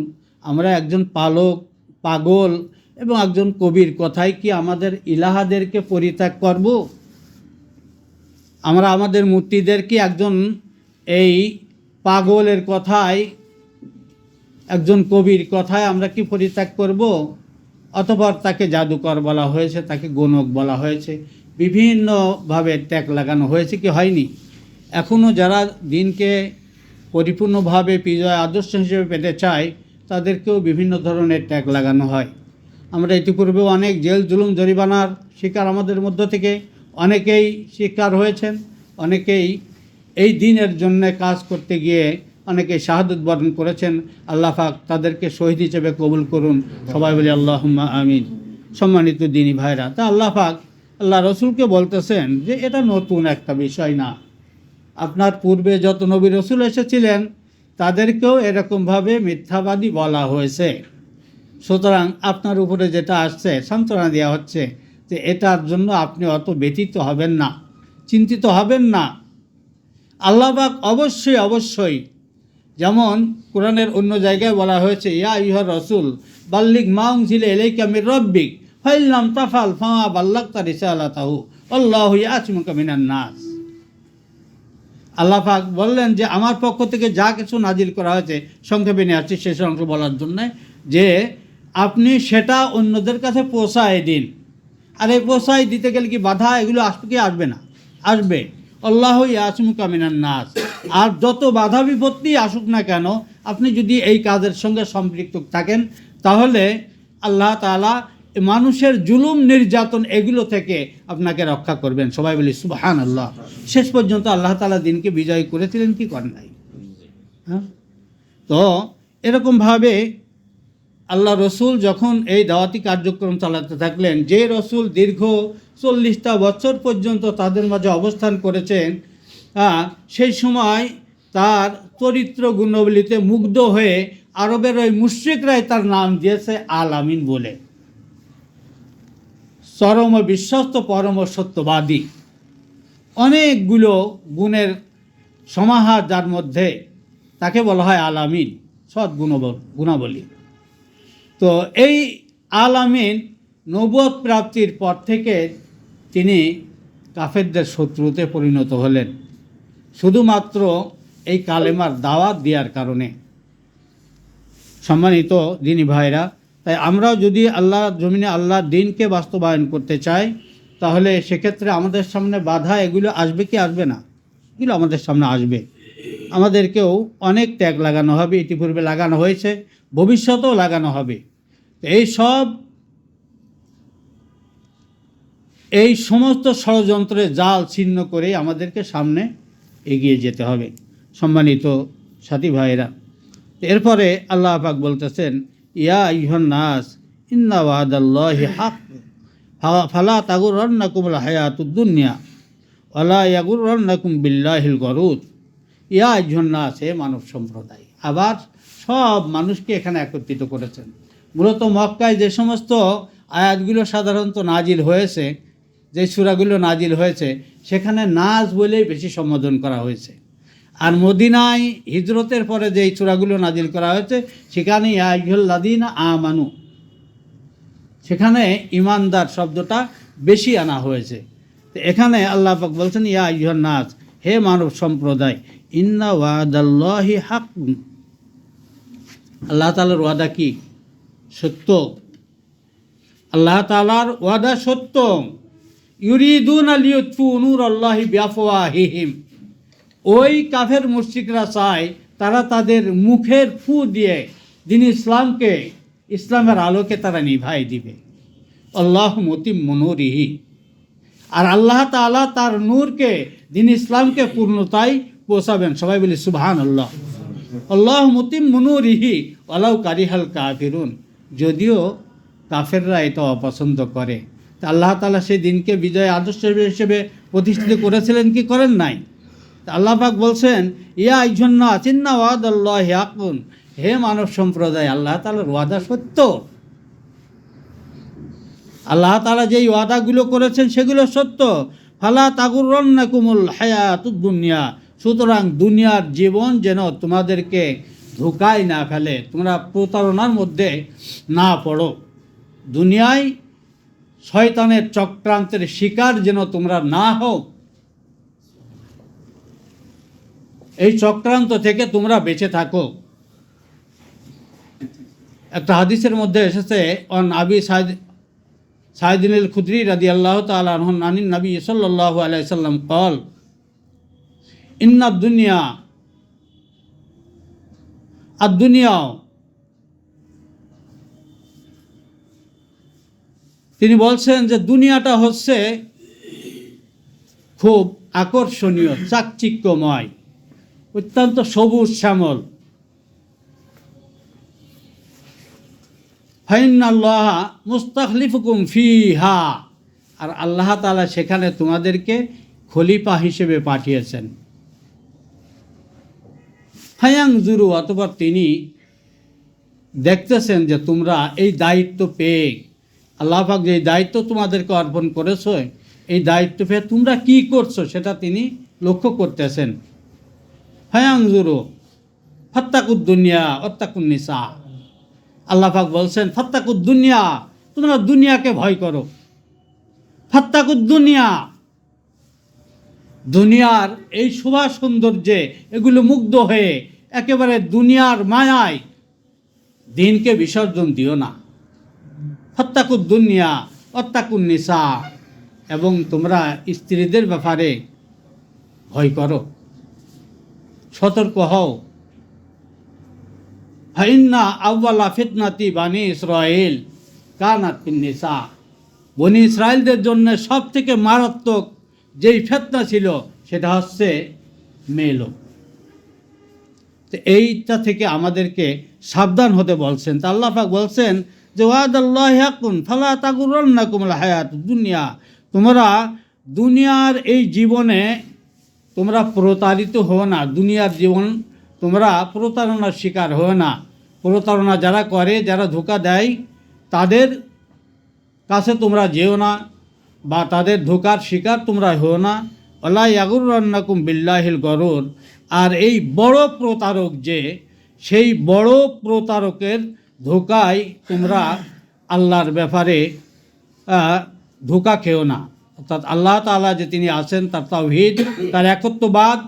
আমরা একজন পাগল এবং একজন কবির কথায় কি আমাদের ইলাহাদেরকে পরিত্যাগ করব? আমরা আমাদের মূর্তিদের কি একজন এই পাগলের কথায়, একজন কবির কথায় আমরা কি পরিত্যাগ করব? অতঃপর তাকে জাদুকর বলা হয়েছে, তাকে গণক বলা হয়েছে, বিভিন্নভাবে ট্যাগ লাগানো হয়েছে, কি হয়নি? এখনও যারা দিনকে পরিপূর্ণভাবে বিজয় আদর্শ হিসেবে পেতে চায় তাদেরকেও বিভিন্ন ধরনের ট্যাগ লাগানো হয়। আমরা ইতিপূর্বেও অনেক জেল জুলুম জরিমানার শিকার আমাদের মধ্য থেকে অনেকেই শিকার হয়েছেন। অনেকেই এই দিনের জন্য কাজ করতে গিয়ে অনেকে শাহাদত বরণ করেছেন। আল্লাহ পাক তাদেরকে শহীদ হিসেবে কবুল করুন, সবাই বলি আল্লাহুম্মা আমিন। সম্মানিত দিনী ভাইরা, তা আল্লাহ পাক আল্লাহ রসুলকে বলতেছেন যে এটা নতুন একটা বিষয় না, আপনার পূর্বে যত নবী রসুল এসেছিলেন তাদেরকেও এরকমভাবে মিথ্যাবাদী বলা হয়েছে। সুতরাং আপনার উপরে যেটা আসছে সান্ত্বনা দেওয়া হচ্ছে যে এটার জন্য আপনি অত ব্যথিত হবেন না, চিন্তিত হবেন না। আল্লাহ পাক অবশ্যই যেমন কোরআনের অন্য জায়গায় বলা হয়েছে, ইয়া আইয়ুহার রাসূল বাল্লিগ মা উনজিলা ইলাইকা মির রাব্বিক ফাইল্লাম তাফাল ফামা বাল্লাগতা রিসালাতাহু আল্লাহু ইয়াসিমুকা মিনান নাস। আল্লাহ পাক বললেন যে আমার পক্ষ থেকে যা কিছু নাজিল করা হয়েছে, সংক্ষেপে নিয়ে আসছি শেষ অংশ বলার জন্য, যে আপনি সেটা অন্যদের কাছে পৌঁছায় দিন। আর এই পৌঁছায় দিতে গেলে কি বাধা এগুলো আসবে কি আসবে না? আসবে। আল্লাহু ইয়াসিমুকা মিনান নাস। আর যত বাধা বিপত্তি আসুক না কেন, আপনি যদি এই কাজের সঙ্গে সম্পৃক্ত থাকেন তাহলে আল্লাহ তাআলা মানুষের জুলুম নির্যাতন এগুলো থেকে আপনাকে রক্ষা করবেন। সবাই বলি সুবহানাল্লাহ। শেষ পর্যন্ত আল্লাহ তাআলা দিনকে বিজয় করেছিলেন, কি করেন নাই? হ্যাঁ, তো এরকমভাবে আল্লাহ রসুল যখন এই দাওয়াতি কার্যক্রম চালাতে থাকলেন, যে রসুল দীর্ঘ 40টা বছর পর্যন্ত তাদের মাঝে অবস্থান করেছেন, সেই সময় তার চরিত্র গুণাবলীতে মুগ্ধ হয়ে আরবের ওই মুশরিকরাই তার নাম দিয়েছে আল আমিন বলে, চরম বিশ্বস্ত পরম সত্যবাদী। অনেকগুলো গুণের সমাহার যার মধ্যে, তাকে বলা হয় আল আমিন, সৎ গুণাবলী। তো এই আল আমিন নবুয়ত প্রাপ্তির পর থেকে তিনি কাফেরদের শত্রুতে পরিণত হলেন, শুধুমাত্র এই কালেমার দাওয়াত দেওয়ার কারণে। সম্মানিত দিনী ভাইরা, তাই আমরাও যদি আল্লাহ জমিনে আল্লাহর দিনকে বাস্তবায়ন করতে চাই, তাহলে সেক্ষেত্রে আমাদের সামনে বাধা এগুলো আসবে কি আসবে না? এগুলো আমাদের সামনে আসবে। আমাদেরকেও অনেক ত্যাগ লাগানো হবে, ইতিপূর্বে লাগানো হয়েছে, ভবিষ্যতেও লাগানো হবে। এই সমস্ত ষড়যন্ত্রের জাল ছিন্ন করে আমাদেরকে সামনে এগিয়ে যেতে হবে। সম্মানিত সাথী ভাইরা, এরপরে আল্লাহ পাক বলতেছেন, ইয়া আইয়ুহান নাস ইন্না ওয়াদাল্লাহি হাক ফালা তাগুররান্নাকুমুল হায়াতুদ দুনিয়া ওয়ালা ইয়াগুররান্নাকুম বিল্লাহিল গরুর। ইয়া আইয়ুহান নাস, হে মানব সম্প্রদায়। আবার সব মানুষকে এখানে একত্রিত করেছেন। মূলত মক্কায় যে সমস্ত আয়াতগুলো সাধারণত নাজিল হয়েছে, যে সূরাগুলো নাজিল হয়েছে, সেখানে নাস বলেই বেশি সম্বোধন করা হয়েছে। আর মদিনায় হিজরতের পরে যেই সূরাগুলো নাজিল করা হয়েছে, সেখানে ইয়া আইয়ুহাল্লাযীনা আমানু, সেখানে ইমানদার শব্দটা বেশি আনা হয়েছে। তো এখানে আল্লাহ পাক বলছেন ইয়া আইয়ুহান নাস, হে মানব সম্প্রদায়, ইন্না ওয়াদাল্লাহি হাক্কুন, আল্লাহ তাআলার ওয়াদা কি? সত্য। আল্লাহ তাআলার ওয়াদা সত্য। ইউরিদুনা লিইউতফু নূরাল্লাহি বিআফওয়াহিহিম, ওই কাফের মুশরিকরা চায় তারা তাদের মুখের ফু দিয়ে দিন ইসলামকে, ইসলামের আলোকে তারা নিভাই দিবে। আল্লাহু মুতিম্মু নূরিহি, আর আল্লাহ তাআলা তার নূরকে, দিন ইসলামকে পূর্ণতায় পৌঁছাবেন। সবাই বলি সুবহানাল্লাহ। আল্লাহু মুতিম্মু নূরিহি ওয়ালাউ কারিহাল কাফিরুন, যদিও কাফেররা এটা অপছন্দ করে। তা আল্লাহ তাআলা সেই দিনকে বিজয় আদর্শ হিসেবে প্রতিষ্ঠিত করেছিলেন কি করেন নাই? তা আল্লাহ পাক বলছেন ইয়া আইয়ুহান নাস ইন্না ওয়াদাল্লাহি হাক্কুন, হে মানব সম্প্রদায়, আল্লাহ তাআলার ওয়াদা সত্য। আল্লাহ তাআলা যেই ওয়াদাগুলো করেছেন সেগুলো সত্য। ফালা তাগুররান্নাকুমুল হায়াতুদ দুনিয়া, সুতরাং দুনিয়ার জীবন যেন তোমাদেরকে ধোঁকায় না ফেলে, তোমরা প্রতারণার মধ্যে না পড়ো। দুনিয়ায় শয়তানের চক্রান্তের শিকার যেন তোমরা না হও, এই চক্রান্ত থেকে তোমরা বেঁচে থাকো। একটা হাদিসের মধ্যে এসেছে অন আবি সাইদিন আল খুদরি রাদিয়াল্লাহু তাআলা আনহু আনিন নবী সাল্লাল্লাহু আলাইহি ওয়াসাল্লাম قال ইন্না দুনিয়া আদ-দুনিয়া, তিনি বলছেন যে দুনিয়াটা হচ্ছে খুব আকর্ষণীয়, চাকচিক্যময়, অত্যন্ত সবুজ শ্যামল। ফাইন্নাল্লাহ মুস্তাখলিফুকুম ফিহা, আর আল্লাহ তাআলা সেখানে তোমাদেরকে খলিফা হিসেবে পাঠিয়েছেন। ফায়ানজুরু, অতঃপর তিনি দেখতেছেন যে তোমরা এই দায়িত্ব পেয়ে, আল্লাহ পাক যে দায়িত্ব তোমাদেরকে অর্পণ করেছ, এই দায়িত্ব পেয়ে তোমরা কি করছো সেটা তিনি লক্ষ্য করতেছেন। ফায়ানজুরু ফাত্তাকুদ দুনিয়া ওয়াত্তাকুন নিসা, আল্লাহ পাক বলছেন ফাত্তাকুদ দুনিয়া, তোমরা দুনিয়াকে ভয় করো। ফাত্তাকুদ দুনিয়া, দুনিয়ার এই শোভা সৌন্দর্যে এগুলো মুগ্ধ হয়ে একেবারে দুনিয়ার মায়ায় দিনকে বিসর্জন দিও না। ফাত্তাকুদ দুনিয়া ওয়াত্তাকুন নিসা, এবং তোমরা স্ত্রীদের ব্যাপারে ভয় করো, সতর্ক হও। ফাইন্না আউয়ালা ফিতনাতি বানি ইসরাইল কানাত ফিন নিসা, বনি ইসরাইলদের জন্য সব থেকে মারাত্মক যেই ফিতনা ছিল সেটা হচ্ছে মেয়ে লোক। তো এইটা থেকে আমাদেরকে সাবধান হতে বলছেন। তা আল্লাহ পাক বলছেন যে ওয়াদাল্লাহি হাক্কুন ফালা তাগুররান্নাকুমুল হায়াতুদ দুনিয়া, তোমরা দুনিয়ার এই জীবনে তোমরা প্রতারিত হও না, দুনিয়ার জীবন তোমরা প্রতারণার শিকার হও না। প্রতারণা যারা করে, যারা ধোঁকা দেয়, তাদের কাছে তোমরা যেও না, বা তাদের ধোঁকার শিকার তোমরা হও না। ওয়ালা ইয়াগুররান্নাকুম বিল্লাহিল গরুর, আর এই বড় প্রতারক যে, সেই বড় প্রতারকের ধোঁকায় তোমরা আল্লাহর ব্যাপারে ধোঁকা খেও না। অর্থাৎ আল্লাহ তাআলা যে তিনি আছেন, তার তাওহীদ, তার একত্ববাদ,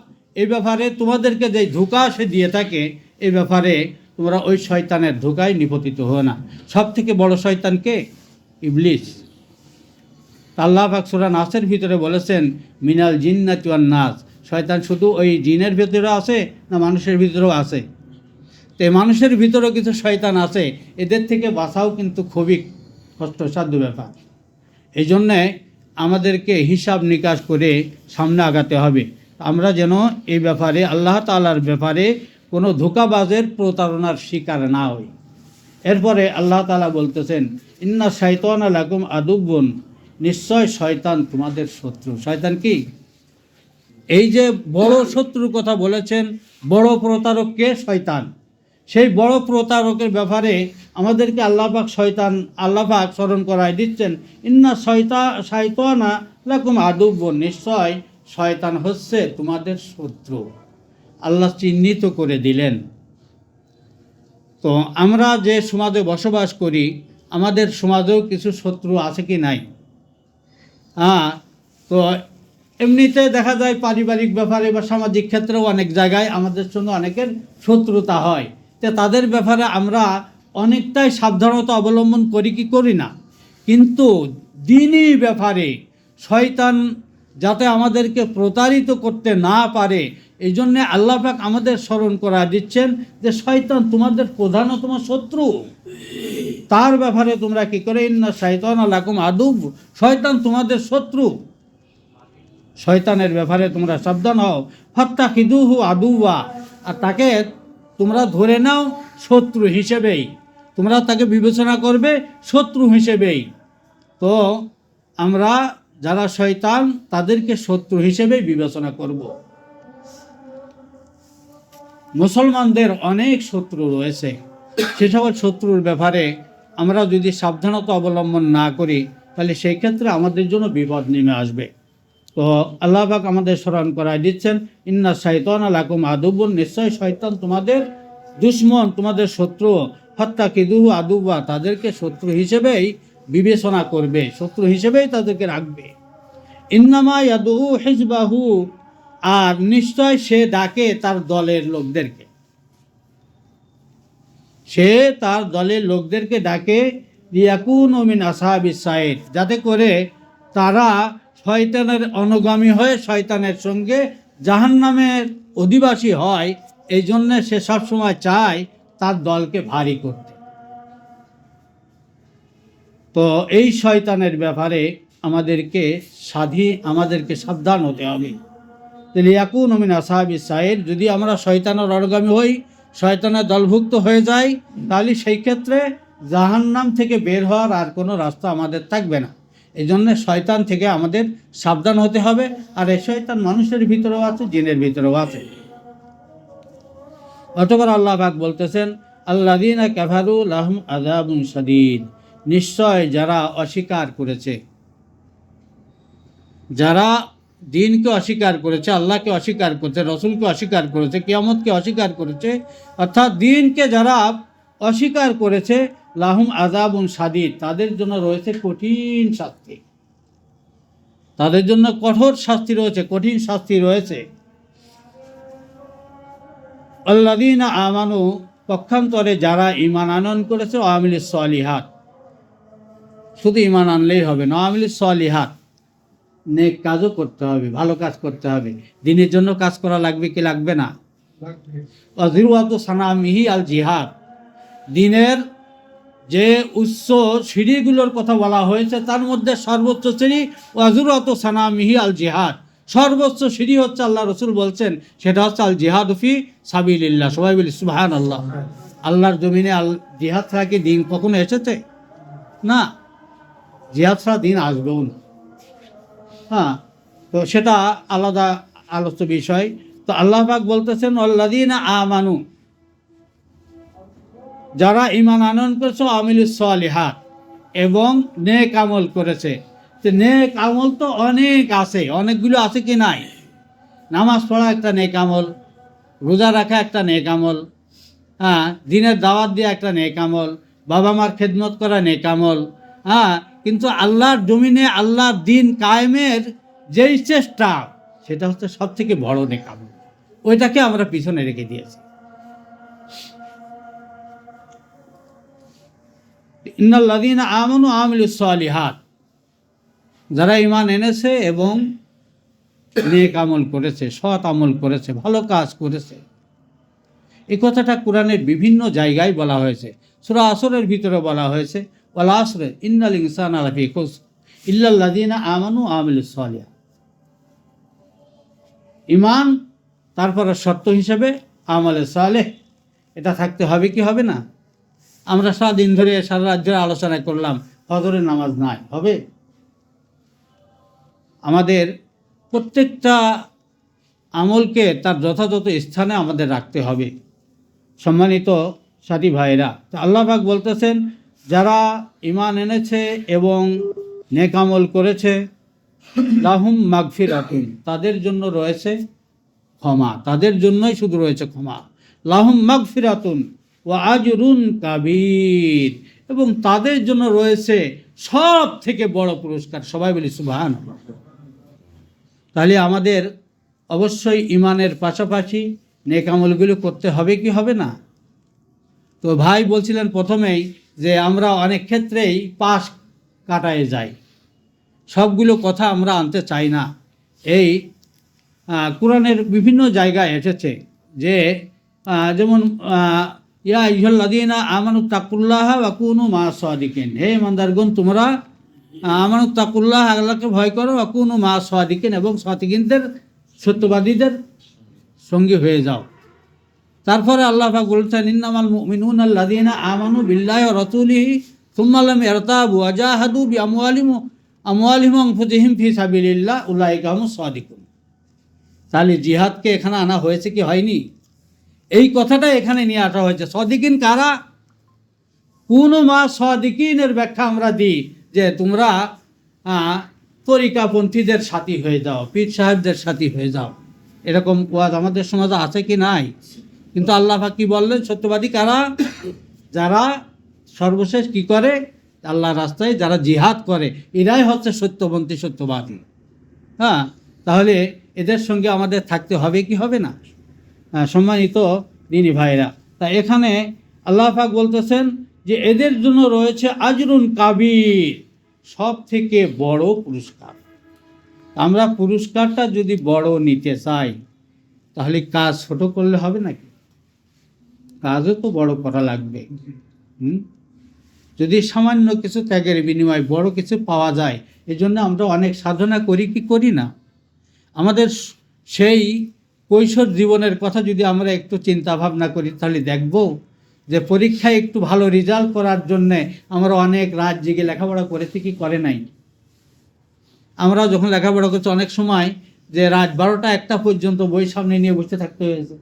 এই ব্যাপারে তোমাদেরকে যে ধোঁকা সে দিয়ে থাকে, এই ব্যাপারে তোমরা ওই শয়তানের ধোঁকায় নিপতিত হও না। সব থেকে বড় শয়তানকে ইবলিস। আল্লাহ পাক সূরা নাসের ভিতরে বলেছেন মিনাল জিন্নাতি ওয়ান নাস, শয়তান শুধু ওই জিনের ভিতরে আছে না মানুষের ভিতরেও আছে? তো মানুষের ভিতরেও কিছু শয়তান আছে, এদের থেকে বাঁচাও কিন্তু খুবই কষ্টসাধ্য ব্যাপার। এই জন্যে আমাদেরকে হিসাব নিকাশ করে সামনে আগাতে হবে। আমরা যেন এই ব্যাপারে, আল্লাহ তাআলার ব্যাপারে কোনো ধোঁকাবাজের প্রতারণার শিকার না হই। এরপরে আল্লাহ তাআলা বলতেছেন ইন্না শাইতানা লাকুম আদুব্বুন, নিশ্চয় শয়তান তোমাদের শত্রু। শয়তান কি? এই যে বড় শত্রুর কথা বলেছেন, বড় প্রতারক কে? শয়তান। সেই বড় প্রতারকের ব্যাপারে আমাদেরকে আল্লাহ পাক স্মরণ করায় দিচ্ছেন ইন্না শাইতানা লাকুম আদুব্বুন, নিশ্চয় শয়তান হচ্ছে তোমাদের শত্রু। আল্লাহ চিহ্নিত করে দিলেন। তো আমরা যে সমাজে বসবাস করি, আমাদের সমাজেও কিছু শত্রু আছে কি নাই? হ্যাঁ, তো এমনিতে দেখা যায় পারিবারিক ব্যাপারে বা সামাজিক ক্ষেত্রেও অনেক জায়গায় আমাদের সঙ্গে অনেকের শত্রুতা হয়। তো তাদের ব্যাপারে আমরা অনেকটাই সাবধানতা অবলম্বন করি কি করি না? কিন্তু দিনই ব্যাপারে শয়তান যাতে আমাদেরকে প্রতারিত করতে না পারে, এই জন্যে আল্লাহ পাক আমাদের স্মরণ করা দিচ্ছেন যে শয়তান তোমাদের প্রধানতম শত্রু। তার ব্যাপারে তোমরা কি করে, ইন্না শাইতানা লাকুম আদুব, শয়তান তোমাদের শত্রু। শয়তানের ব্যাপারে তোমরা সাবধান হও। ফাত্তাখিদুহু আদুওয়া, আর তাকে তোমরা ধরে নাও শত্রু হিসেবেই, তোমরা তাকে বিবেচনা করবে শত্রু হিসেবেই। তো আমরা যারা শয়তান তাদেরকে শত্রু হিসেবেই বিবেচনা করব। মুসলমানদের অনেক শত্রু রয়েছে, সে সকল শত্রুর ব্যাপারে আমরা যদি সাবধানতা অবলম্বন না করি তাহলে সেই ক্ষেত্রে আমাদের জন্য বিপদ নেমে আসবে। তো আল্লাহ পাক আমাদের স্মরণ করায় দিচ্ছেন, ইন্না শাইতানা লাকুম আদুবুন, নিশ্চয় শয়তান তোমাদের দুশমন, তোমাদের শত্রু। ফাত্তাখিদুহু আদুওয়া, তাদেরকে শত্রু হিসেবেই বিবেচনা করবে, শত্রু হিসেবেই তাদেরকে রাখবে। ইন্নামা ইয়াদু হিজবাহু, আর নিশ্চয় সে ডাকে তার দলের লোকদেরকে, সে তার দলের লোকদেরকে ডাকে লিয়াকুনু মিন আসহাবিস সাইদ, যাতে করে তারা শয়তানের অনুগামী হয়ে শয়তানের সঙ্গে জাহান্নামের অধিবাসী হয়। এই জন্যে সে সবসময় চায় তার দলকে ভারী করতে। তো এই শয়তানের ব্যাপারে আমাদেরকে সাবধান হতে হবে। লিয়াকুনু মিন আসহাবিস সাইদ, যদি আমরা শয়তানের অনুগামী হই, শয়তানের দলভুক্ত হয়ে যাই, তাহলে সেই ক্ষেত্রে জাহান্নাম থেকে বের হওয়ার আর কোনো রাস্তা আমাদের থাকবে না। এই জন্যে শয়তান থেকে আমাদের সাবধান হতে হবে। আর এই শয়তান মানুষের ভিতরেও আছে, জিনের ভিতরেও আছে। অতঃপর আল্লাহ পাক বলতেছেন, আল্লাযীনা কাফারু লাহুম আযাবুন শাদীদ, নিশ্চয় যারা অস্বীকার করেছে, যারা দিনকে অস্বীকার করেছে, আল্লাহকে অস্বীকার করেছে, রসুলকে অস্বীকার করেছে, কিয়ামতকে অস্বীকার করেছে, অর্থাৎ দিনকে যারা অস্বীকার করেছে, লাহুম আযাবুন শাদীদ, তাদের জন্য রয়েছে কঠিন শাস্তি, তাদের জন্য কঠোর শাস্তি রয়েছে, কঠিন শাস্তি রয়েছে। আল্লাযীনা আমানু, পক্ষান্তরে যারা ঈমান আনয়ন করেছে, ওয়া আমিলুস সালিহাত, শুধু ঈমান আনলেই হবে না, আমিলুস সালিহাত, নেক কাজও করতে হবে, ভালো কাজ করতে হবে। দিনের জন্য কাজ করা লাগবে কি লাগবে না? ওয়াজিরওয়াতু সানামিহি আল জিহাদ, দিনের যে উচ্চ সিঁড়িগুলোর কথা বলা হয়েছে তার মধ্যে সর্বোচ্চ সিঁড়ি ওয়াজিরওয়াতু সানামিহি আল জিহাদ, সর্বোচ্চ সিঁড়ি হচ্ছে, আল্লাহ রসুল বলছেন, সেটা হচ্ছে আল জিহাদ ফি সাবিলিল্লাহ। সবাই বলি সুবহানাল্লাহ। আল্লাহর জমিনে জিহাদ ছাড়া কি দিন কখনো এসেছে? না, জিহাদ ছাড়া দিন আসবেও না। হ্যাঁ, তো সেটা আলাদা আলোচ্য বিষয়। তো আল্লাহ পাক বলতেছেন, আল্লাযীনা আমানু, যারা ঈমান আনয়ন করেছে, আমিলুস সালিহাত, এবং নেক আমল করেছে। তো নেক আমল তো অনেক আছে, অনেকগুলো আছে কি নাই? নামাজ পড়া একটা নেক আমল, রোজা রাখা একটা নেক আমল, হ্যাঁ, দিনের দাওয়াত দেওয়া একটা নেক আমল, বাবা মার খেদমত করা নেক আমল। হ্যাঁ, কিন্তু আল্লাহর জমিনে আল্লাহর দিন কায়েমের যেই চেষ্টা, সেটা হচ্ছে সব থেকে বড় নেক আমল, ওইটাকে আমরা পিছনে রেখে দিয়েছি। ইন্নাল্লাযীনা আমানু ওয়া আমিলুস সালিহাত, যারা ঈমান এনেছে এবং নেক আমল করেছে, সৎ আমল করেছে, ভালো কাজ করেছে। এই কথাটা কোরআনের বিভিন্ন জায়গায় বলা হয়েছে। সূরা আসরের ভিতরে বলা হয়েছে, ওয়াল আসরি ইন্নাল ইনসানা লাফি খুসর ইল্লাল্লাযীনা আমানু ওয়া আমিলুস সালিহাত। ঈমান, তারপরে শর্ত হিসেবে আমলে সালেহ, এটা থাকতে হবে কি হবে না? আমরা সারাদিন ধরে সারা রাত ধরে আলোচনা করলাম, ফজরের নামাজ নাই, হবে? আমাদের প্রত্যেকটা আমলকে তার যথাযথ স্থানে আমাদের রাখতে হবে। সম্মানিত সাথী ভাইরা, তো আল্লাহ পাক বলতেছেন, যারা ঈমান এনেছে এবং নেক আমল করেছে, লাহুম মাগফিরাতুন, তাদের জন্য রয়েছে ক্ষমা, তাদের জন্যই শুধু রয়েছে ক্ষমা। লাহুম মাগফিরাতুন ওয়া আজরুন কাবীর, এবং তাদের জন্য রয়েছে সব থেকে বড় পুরস্কার। সবাই বলি সুবহানাল্লাহ। তাহলে আমাদের অবশ্যই ইমানের পাশাপাশি নেক আমলগুলো করতে হবে কি হবে না? তো ভাই বলছিলেন প্রথমেই যে আমরা অনেক ক্ষেত্রেই পাশ কাটায় যাই, সবগুলো কথা আমরা আনতে চাই না। এই কোরআনের বিভিন্ন জায়গায় এসেছে যে যেমন ইয়া আইয়ুহাল্লাযীনা আমানু তাকুল্লাহা ওয়া কুনু মা'আস সাদিকিন, হে ইমানদারগণ তোমরা আমানু তাকুল্লাহ, আল্লাহকে ভয় করো, ওয়া কুনু মা'আস সাদিকিন, এবং সাদিকিনদের সত্যবাদীদের সঙ্গী হয়ে যাও। তারপরে আল্লাহ পাক বলছেন ইন্নামাল মুমিনুনা আল্লাযীনা আমানু বিল্লাহি ওয়া রাসূলিহি সুম্মা লাম ইয়ারতাবু ওয়া জাহাদু বিআমওয়ালিহিম ওয়া আনফুসিহিম ফি সাবিলিল্লাহ উলাইকা হুমুস সাদিকুন। তাহলে জিহাদকে এখানে আনা হয়েছে কি হয়নি? এই কথাটা এখানে নিয়ে আসা হয়েছে। সাদিকিন কারা? কুনু মা সাদিকিনের ব্যাখ্যা আমরা দিই যে তোমরা তরিকাপন্থীদের সাথী হয়ে যাও, পীর সাহেবদের সাথী হয়ে যাও। এরকম ওয়াজ আমাদের সমাজে আছে কি নাই? কিন্তু আল্লাহ পাক কি বললেন? সত্যবাদী কারা? যারা সর্বশেষ কি করে? আল্লাহর রাস্তায় যারা জিহাদ করে, এরাই হচ্ছে সত্যপন্থী, সত্যবাদী। হ্যাঁ, তাহলে এদের সঙ্গে আমাদের থাকতে হবে কি হবে না? সম্মানিত দিনী ভাইরা, তা এখানে আল্লাহ পাক বলতেছেন যে এদের জন্য রয়েছে আজরুন কাবীর, সব থেকে বড় পুরস্কার। আমরা পুরস্কারটা যদি বড় নিতে চাই তাহলে কাজ ছোট করলে হবে নাকি? কাজও তো বড় করা লাগবে। যদি সামান্য কিছু ত্যাগের বিনিময়ে বড় কিছু পাওয়া যায়, এজন্য আমরা অনেক সাধনা করি কি করি না? আমাদের সেই কৈশোর জীবনের কথা যদি আমরা একটু চিন্তা ভাবনা করি তাহলে দেখব যে পরীক্ষায় একটু ভালো রেজাল্ট করার জন্যে আমরা অনেক রাত জেগে লেখাপড়া করেছি কি করে নাই? আমরা যখন লেখাপড়া করছি অনেক সময় যে রাত 12টা 1টা পর্যন্ত বই সামনে নিয়ে বসে থাকতে হয়েছে,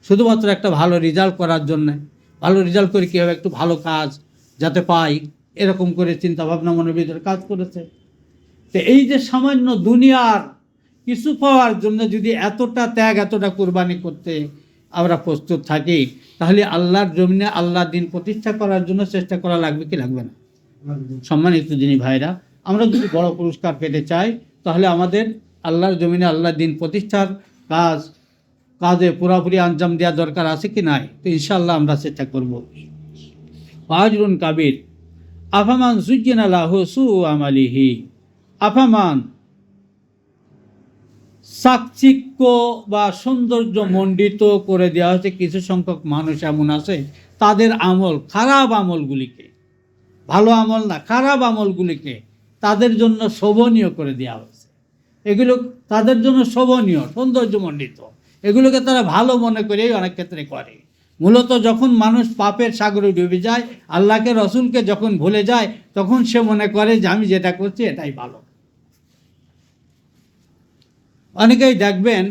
শুধুমাত্র একটা ভালো রেজাল্ট করার জন্যে। ভালো রেজাল্ট করে কী হবে? একটু ভালো কাজ যাতে পাই, এরকম করে চিন্তাভাবনা মনের ভিতরে কাজ করেছে। তো এই যে সামান্য দুনিয়ার কিছু পাওয়ার জন্য যদি এতটা ত্যাগ, এতটা কুরবানি করতে আমরা প্রস্তুত থাকি, তাহলে আল্লাহর জমিনে আল্লাহর দিন প্রতিষ্ঠা করার জন্য চেষ্টা করা লাগবে কি লাগবে না? সম্মানিত যিনি ভাইরা, আমরা যদি বড় পুরস্কার পেতে চাই তাহলে আমাদের আল্লাহর জমিনে আল্লাহর দিন প্রতিষ্ঠার কাজে পুরাপুরি আঞ্জাম দেওয়া দরকার আছে কি নাই? তো ইনশাআল্লাহ আমরা চেষ্টা করব। আজরুন কাবীর আফামান যুজ্জিনা লাহু সুউ আমালিহি, আফামান চাকচিক্য বা সৌন্দর্য মণ্ডিত করে দেওয়া হয়েছে কিছু সংখ্যক মানুষ এমন আছে তাদের আমল, খারাপ আমলগুলিকে, ভালো আমল না খারাপ আমলগুলিকে তাদের জন্য শোভনীয় করে দেওয়া হয়েছে। এগুলো তাদের জন্য শোভনীয়, সৌন্দর্যমণ্ডিত, এগুলোকে তারা ভালো মনে করেই অনেক ক্ষেত্রে করে। মূলত যখন মানুষ পাপের সাগরে ডুবে যায়, আল্লাহকে রসুলকে যখন ভুলে যায়, তখন সে মনে করে যে আমি যেটা করছি এটাই ভালো। অনেকেই দেখবেন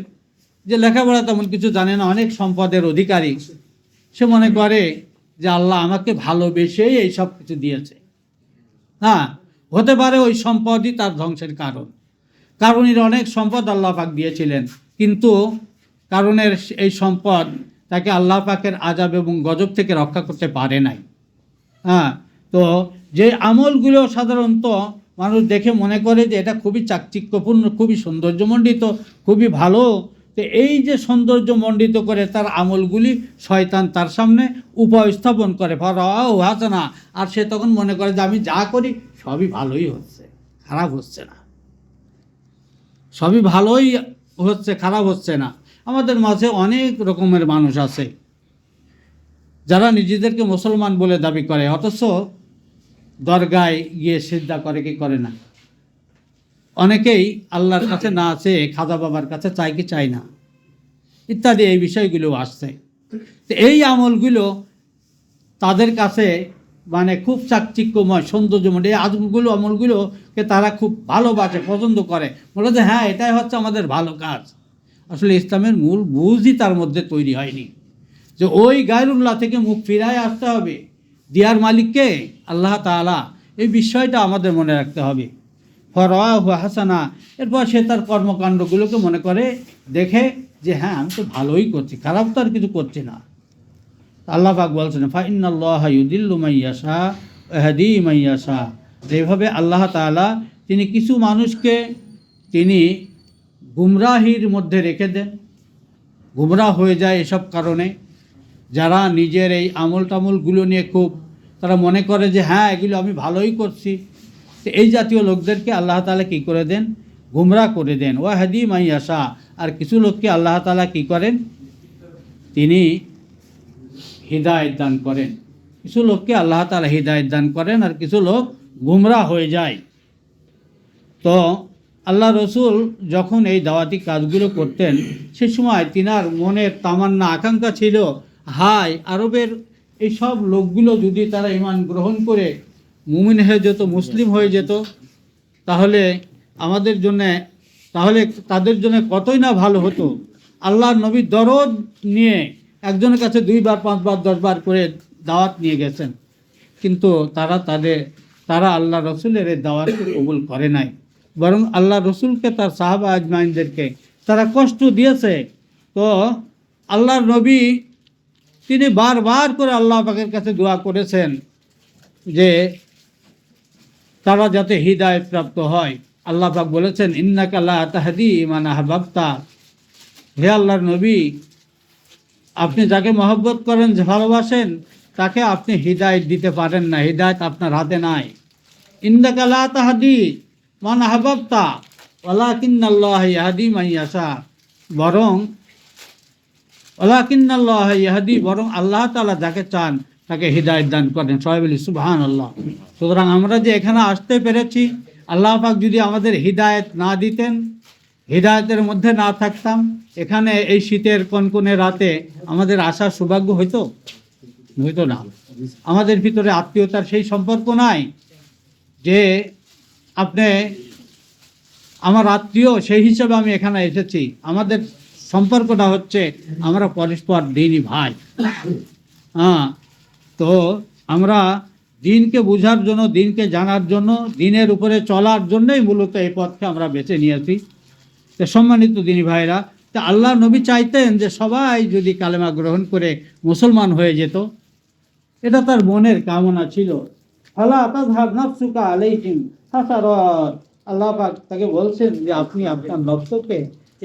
যে লেখাপড়া তেমন কিছু জানে না, অনেক সম্পদের অধিকারী, সে মনে করে যে আল্লাহ আমাকে ভালোবেসেই এই সব কিছু দিয়েছে। হ্যাঁ, হতে পারে ওই সম্পদই তার ধ্বংসের কারণ। কারণের অনেক সম্পদ আল্লাহ পাক দিয়েছিলেন, কিন্তু কারণের এই সম্পদ তাকে আল্লাহ পাকের আযাব এবং গজব থেকে রক্ষা করতে পারে নাই। হ্যাঁ, তো যে আমলগুলো সাধারণত মানুষ দেখে মনে করে যে এটা খুবই চাকচিক্যপূর্ণ, খুবই সৌন্দর্যমণ্ডিত, খুবই ভালো, তো এই যে সৌন্দর্যমণ্ডিত করে তার আমলগুলি শয়তান তার সামনে উপস্থাপন করে ফারাও হাসানা, আর সে তখন মনে করে যে আমি যা করি সবই ভালোই হচ্ছে, খারাপ হচ্ছে না, সবই ভালোই হচ্ছে, খারাপ হচ্ছে না। আমাদের মাঝে অনেক রকমের মানুষ আছে যারা নিজেদেরকে মুসলমান বলে দাবি করে, অথচ দরগায় গিয়ে সিজদা করে কি করে না। অনেকেই আল্লাহর কাছে না আছে খাজা বাবার কাছে চাই কি চাই না, ইত্যাদি এই বিষয়গুলো আসছে। তো এই আমলগুলো তাদের কাছে মানে খুব চাকচিক্যময়, সৌন্দর্যময়, এই আমলগুলোকে তারা খুব ভালোবাসে, পছন্দ করে, বলে যে হ্যাঁ এটাই হচ্ছে আমাদের ভালো কাজ। আসলে ইসলামের মূল বুঝই তার মধ্যে তৈরি হয়নি যে ওই গায়রুল্লাহ থেকে মুখ ফিরায় আসতে হবে, দিয়ার মালিককে আল্লাহ তাআলা, এই বিষয়টা আমাদের মনে রাখতে হবে। ফারাহু হাসানা, এরপর সে তার কর্মকাণ্ডগুলোকে মনে করে, দেখে যে হ্যাঁ আমি তো ভালোই করছি, খারাপ তো আর কিছু করছি না। আল্লাহ পাক বলছেন ফাইন্নাল্লাহা ইউদিল্লু মাইয়াশা ওয়া ইয়াহদি মাইয়াশা। এইভাবে আল্লাহ তাআলা তিনি কিছু মানুষকে তিনি গুমরাহির মধ্যে রেখে দেন, গুমরাহ হয়ে যায় এসব কারণে। যারা নিজের এই আমল টামলগুলো নিয়ে খুব তারা মনে করে যে হ্যাঁ এগুলো আমি ভালোই করছি, তো এই জাতীয় লোকদেরকে আল্লাহ তাআলা কী করে দেন, গুমরাহ করে দেন। ওয়া ইয়াহদি মাইয়াশা, আর কিছু লোককে আল্লাহ তাআলা কী করেন, তিনি হিদায়াত দান করেন। কিছু লোককে আল্লাহ তাআলা হিদায়াত দান করেন আর কিছু লোক গুমরাহ হয়ে যায়। তো আল্লাহ রসুল যখন এই দাওয়াতি কাজগুলো করতেন সে সময় তিনার মনের তামান্না আকাঙ্ক্ষা ছিল, হায় আরবের এই সব লোকগুলো যদি তারা ঈমান গ্রহণ করে মুমিন হয়ে যেত, মুসলিম হয়ে যেত, তাহলে আমাদের জন্যে, তাহলে তাদের জন্য কতই না ভালো হতো। আল্লাহর নবী দরদ নিয়ে একজনের কাছে 2 বার 5 বার 10 বার করে দাওয়াত নিয়ে গেছেন, কিন্তু তারা আল্লাহ রসুলের এই দাওয়াতকে কবুল করে নাই, বরং আল্লাহ রসুলকে তার সাহাবা আজমাইনদেরকে তারা কষ্ট দিয়েছে। তো আল্লাহর নবী তিনি বারবার করে আল্লাহ পাকের কাছে দোয়া করেছেন যে তারা যাতে হিদায়াত প্রাপ্ত হয়। আল্লাহ পাক বলেছেন ইন্নাকা লা তাহদি মান আহবাবতা, হে আল্লাহর নবী আপনি যাকে মহব্বত করেন, ভালোবাসেন, তাকে আপনি হিদায়াত দিতে পারেন না, হিদায়াত আপনার হাতে নাই। ইন্নাকা লা তাহদি মান আহবাবতা ওয়ালাকিন্নাল্লাহ ইয়াহদি মান ইয়াশা, বরং ওয়ালাকিন্নাল্লাহ ইয়াহদি, বরং আল্লাহ তাআলা যাকে চান তাকে হিদায়াত দান করেন। সবাই বলি সুবহানাল্লাহ। সুতরাং আমরা যে এখানে আসতে পেরেছি, আল্লাহ পাক যদি আমাদের হিদায়াত না দিতেন, হিদায়াতের মধ্যে না থাকতাম, এখানে এই শীতের কনকনে রাতে আমাদের আসার সৌভাগ্য হইতো না। আমাদের ভিতরে আত্মীয়তার সেই সম্পর্ক নাই যে আপনি আমার আত্মীয় সেই হিসাবে আমি এখানে এসেছি। আমাদের সম্পর্কটা হচ্ছে আমরা পরস্পর দিনই ভাই। তো আমরা দিনকে বোঝার জন্য, দিনকে জানার জন্য, দিনের উপরে চলার জন্যই মূলত এই পথকে আমরা বেছে নিয়েছি। তো সম্মানিত দিনী ভাইরা, তা আল্লাহ নবী চাইতেন যে সবাই যদি কালেমা গ্রহণ করে মুসলমান হয়ে যেত, এটা তার মনের কামনা ছিল। ফালা তাযহাব নাফসুকা আলাইহিম হাসারাত, আল্লাহ পাক তাকে বলছেন যে আপনি আপনার নফসকে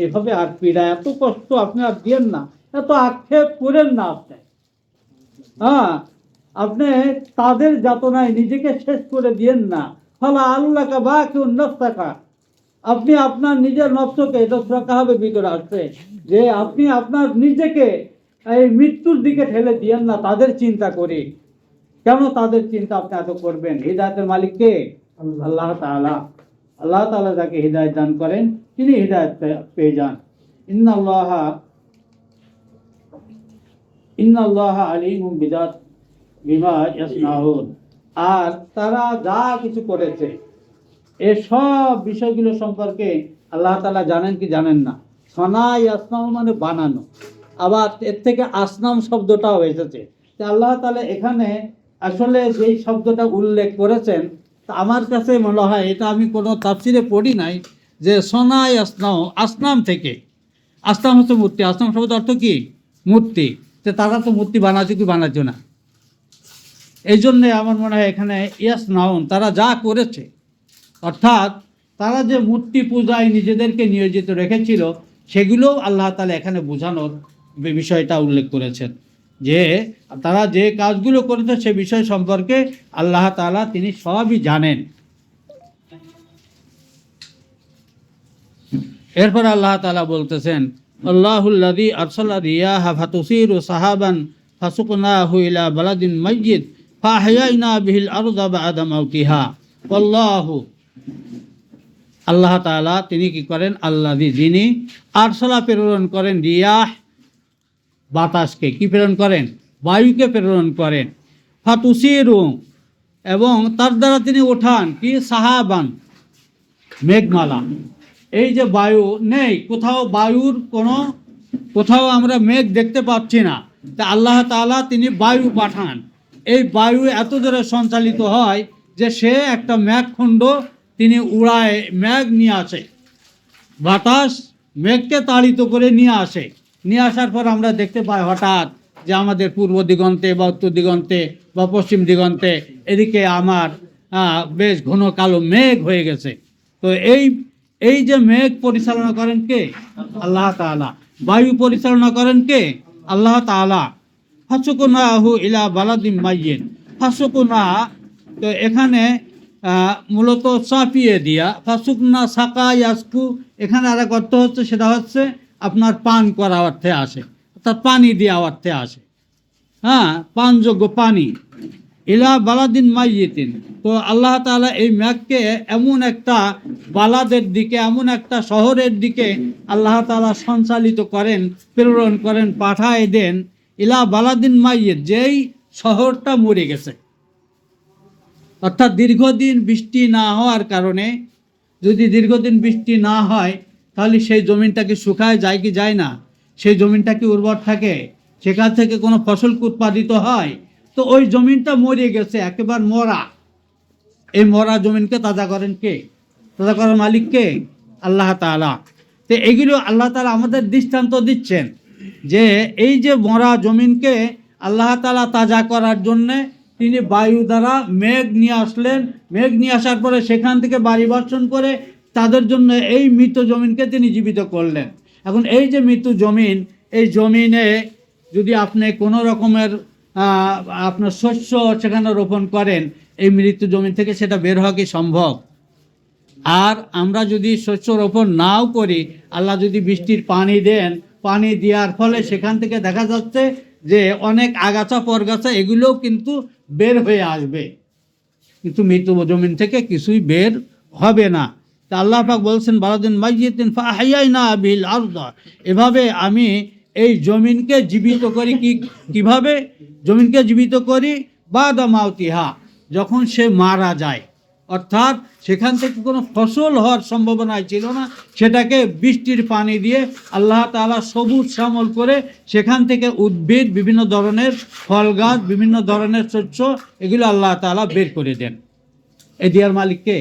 এভাবে আর পীড়া, এত কষ্ট আপনি আর দিয়েন না, এত আক্ষেপ করেন না। আপনি তাদের যাতনায় নিজেকে শেষ করে দিয়েন না। ফালা আল্লাহকা বাকিউন নাফসাকা, আপনি আপনার নিজের নফসকে, এটা সূরা কাহাফের ভিতরে আসছে যে আপনি আপনার নিজেকে এই মৃত্যুর দিকে ঠেলে দিয়েন না তাদের চিন্তা করে। কেন তাদের চিন্তা আপনি এত করবেন? হিদায়াতের মালিক কে? আল্লাহ তাআলা। আল্লাহ তাআলা যাকে হিদায়াত দান করেন তিনি হিদায়াত পেয়ে যান। ইন্নাল্লাহা আলিমুম বিমা ইয়াসনাউন, আর তারা যা কিছু করেছে এসব বিষয়গুলো সম্পর্কে আল্লাহ তাআলা জানেন কি জানেন না? সনা ইয়াসনাউ মানে বানানো, আবার এর থেকে আসনাম শব্দটাও এসেছে। আল্লাহ তাআলা এখানে আসলে যেই শব্দটা উল্লেখ করেছেন, তা আমার কাছে মনে হয় এটা আমি কোনো তাফসিরে পড়ি নাই যে সনা ইয়াসনাউ আসনাম থেকে। আসনাম হচ্ছে মূর্তি, আসনাম শব্দ অর্থ কি? মূর্তি। তো তারা তো মূর্তি বানাচ্ছে কি বানাচ্ছে না, এই জন্যে আমার মনে হয় এখানে ইয়াসনাউন তারা যা করেছে, অর্থাৎ তারা যে মূর্তি পূজায় নিজেদেরকে নিয়োজিত রেখেছিল সেগুলোও আল্লাহ তাআলা এখানে বোঝানোর বিষয়টা উল্লেখ করেছেন যে তারা যে কাজগুলো করেছে সে বিষয় সম্পর্কে আল্লাহ তাআলা তিনি সবই জানেন। এরপর আল্লাহ তাআলা বলতেছেন আল্লাহুল্লাযী আরসালা রিয়াহা ফাতুসিরু সাহাবান ফাসুকনাহু ইলা বালাদিন মাইয়িত ফাআহইয়ানা বিহিল আরদা বা'দা মাউতিহা। আল্লাহু, আল্লাহ তাআলা তিনি কি করেন? আল্লাযী, যিনি আরসালা প্রেরণ করেন, রিয়াহ বাতাসকে কি প্রেরণ করেন? বায়ুকে প্রেরণ করেন। ফাতুসিরু, এবং তার দ্বারা তিনি ওঠান কি? সাহাবান, মেঘমালা। এই যে বায়ু নেই কোথাও, বায়ুর কোথাও আমরা মেঘ দেখতে পাচ্ছি না, তা আল্লাহ তাআলা তিনি বায়ু পাঠান। এই বায়ু এত জোরে সঞ্চালিত হয় যে সে একটা মেঘখণ্ড তিনি উড়ায়, মেঘ নিয়ে আসে, বাতাস মেঘকে তাড়িত করে নিয়ে আসে। নিয়ে আসার পর আমরা দেখতে পাই হঠাৎ যে আমাদের পূর্ব দিগন্তে বা উত্তর দিগন্তে বা পশ্চিম দিগন্তে এদিকে আমার বেশ ঘন কালো মেঘ হয়ে গেছে। তো এই যে মেঘ পরিচালনা করেন কে? আল্লাহ তাআলা। বায়ু পরিচালনা করেন কে? আল্লাহ তাআলা। ফাসুকনাহু ইলা বালাদিম মাইয়িন। ফাসুকনা, তো এখানে মূলত চাপিয়ে দিয়া, ফাসুকনা সাকা ইয়াসকু, এখানে আর এক অর্থ হচ্ছে, সেটা হচ্ছে আপনার পান করা অর্থে আসে, অর্থাৎ পানি দেওয়া অর্থে আসে। হ্যাঁ, পানযোগ্য পানি। ইলা বালাদিন মাইয়িতিন, তো আল্লাহ তাআলা এই মেঘকে এমন একটা বালাদের দিকে, এমন একটা শহরের দিকে আল্লাহ তাআলা সঞ্চালিত করেন, প্রেরণ করেন, পাঠায় দেন। ইলা বালাদিন মাইয়িত, যেই শহরটা মরে গেছে। অর্থাৎ দীর্ঘদিন বৃষ্টি না হওয়ার কারণে, যদি দীর্ঘদিন বৃষ্টি না হয় তাহলে সেই জমিনটা কি শুকায় যায় কি যায় না? সেই জমিনটা কি উর্বর থাকে? সেখান থেকে কোনো ফসল উৎপাদিত হয়? তো ওই জমিনটা মরে গেছে, একেবারে মরা। এই মরা জমিনকে তাজা করেন কে? তাজা করার মালিক কে? আল্লাহ তাআলা। তো এগুলো আল্লাহ তাআলা আমাদের দৃষ্টান্ত দিচ্ছেন যে এই যে মরা জমিনকে আল্লাহ তাআলা তাজা করার জন্যে তিনি বায়ু দ্বারা মেঘ নিয়ে আসলেন। মেঘ নিয়ে আসার পরে সেখান থেকে বাড়ি বর্ষণ করে তাদের জন্য এই মৃত জমিনকে তিনি জীবিত করলেন। এখন এই যে মৃত জমিন, এই জমিনে যদি আপনি কোনো রকমের আপনার শস্য সেখানে রোপণ করেন, এই মৃত জমিন থেকে সেটা বের হওয়া কি সম্ভব? আর আমরা যদি শস্য রোপণ নাও করি, আল্লাহ যদি বৃষ্টির পানি দেন, পানি দেওয়ার ফলে সেখান থেকে দেখা যাচ্ছে যে অনেক আগাছা পরগাছা এগুলোও কিন্তু বের হয়ে আসবে, কিন্তু মৃত জমিন থেকে কিছুই বের হবে না। তা আল্লাহ পাক বলছেন বালাদিন মাইয়িতিন ফাআহইয়ানা বিল আরদ, এভাবে আমি এই জমিনকে জীবিত করি। কিভাবে জমিনকে জীবিত করি? বাদা মাউতিহা, যখন সে মারা যায়, অর্থাৎ সেখান থেকে কোনো ফসল হওয়ার সম্ভাবনাই ছিল না, সেটাকে বৃষ্টির পানি দিয়ে আল্লাহ তাআলা সবুজ শ্যামল করে সেখান থেকে উদ্ভিদ, বিভিন্ন ধরনের ফল গাছ, বিভিন্ন ধরনের শস্য, এগুলো আল্লাহ তাআলা বের করে দেন। এই দিয়ার মালিককে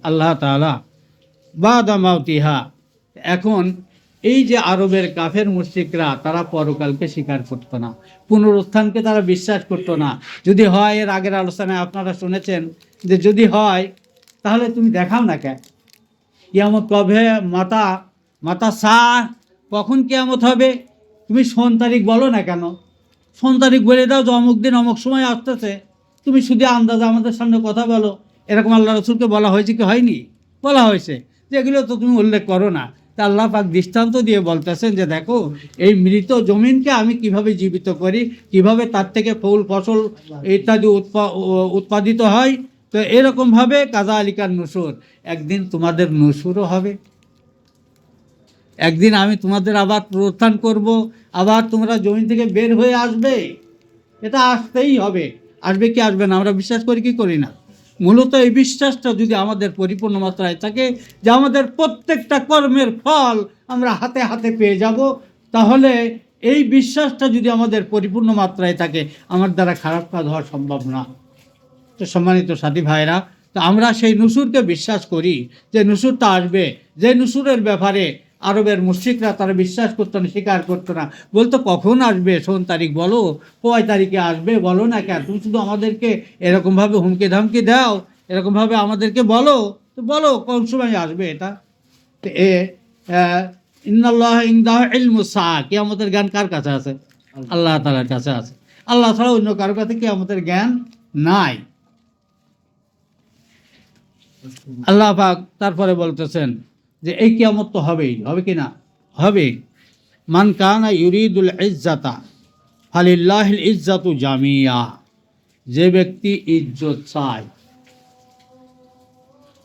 আল্লাহ তাআলা। বাদা মাউতিহা, এখন এই যে আরবের কাফের মুশরিকরা, তারা পরকালকে স্বীকার করতো না, পুনরুত্থানকে তারা বিশ্বাস করতো না। যদি হয়, এর আগের আলোচনায় আপনারা শুনেছেন যে যদি হয় তাহলে তুমি দেখাও না কেন, কিয়ামত কবে? মাতা সা, কখন কিয়ামত হবে? তুমি সন তারিখ বলো না কেন? সন তারিখ বলে দাও যে অমুক দিন অমুক সময় আসতেছে, তুমি শুধু আন্দাজে আমাদের সামনে কথা বলো। এরকম আল্লাহ রসুলকে বলা হয়েছে কি হয়নি? বলা হয়েছে, যে এগুলো তো তুমি উল্লেখ করো না। তা আল্লাহ পাক দৃষ্টান্ত দিয়ে বলতেছেন যে দেখো, এই মৃত জমিনকে আমি কিভাবে জীবিত করি, কিভাবে তার থেকে ফুল ফসল ইত্যাদি উৎপাদিত হয়। তো এরকমভাবে কাজা আলিকার নুসুর, একদিন তোমাদের নুসুরও হবে। একদিন আমি তোমাদের আবার প্রত্যান করব, আবার তোমরা জমিন থেকে বের হয়ে আসবে। এটা আসতেই হবে। আসবে কি আসবে না আমরা বিশ্বাস করি কি করি না? মূলত এই বিশ্বাসটা যদি আমাদের পরিপূর্ণ মাত্রায় থাকে, যে আমাদের প্রত্যেকটা কর্মের ফল আমরা হাতে হাতে পেয়ে যাব, তাহলে এই বিশ্বাসটা যদি আমাদের পরিপূর্ণ মাত্রায় থাকে, আমার দ্বারা খারাপ কাজ হওয়া সম্ভব না। তো সম্মানিত সাথী ভাইরা, তো আমরা সেই নুসুরকে বিশ্বাস করি যে নুসুরটা আসবে। যে নুসুরের ব্যাপারে আরবের মুশরিকরা তারা বিশ্বাস করতো না, স্বীকার করতো না, বলতো কখন আসবে, শোন তারিখ বলো, কয় তারিখে আসবে বলো না কেন? তুমি শুধু আমাদেরকে এরকমভাবে হুমকি ধামকি দাও, এরকমভাবে আমাদেরকে বলো, তো বলো কোন সময় আসবে এটা। তো ইন্নাল্লাহ ইনদাহু ইলমুস সাআ, কিয়ামতের জ্ঞান কার কাছে আছে? আল্লাহ তাআলার কাছে আছে। আল্লাহ ছাড়া অন্য কারোর কাছে কিয়ামতের জ্ঞান নাই। আল্লাহ পাক তারপরে বলতেছেন যে এই কিয়ামত তো হবেই, হবে কি না? হবে। মান কানা ইউরিদুল ইজ্জাতা ফালিল্লাহিল ইজ্জাতু জামিয়া, যে ব্যক্তি ইজ্জত চায়,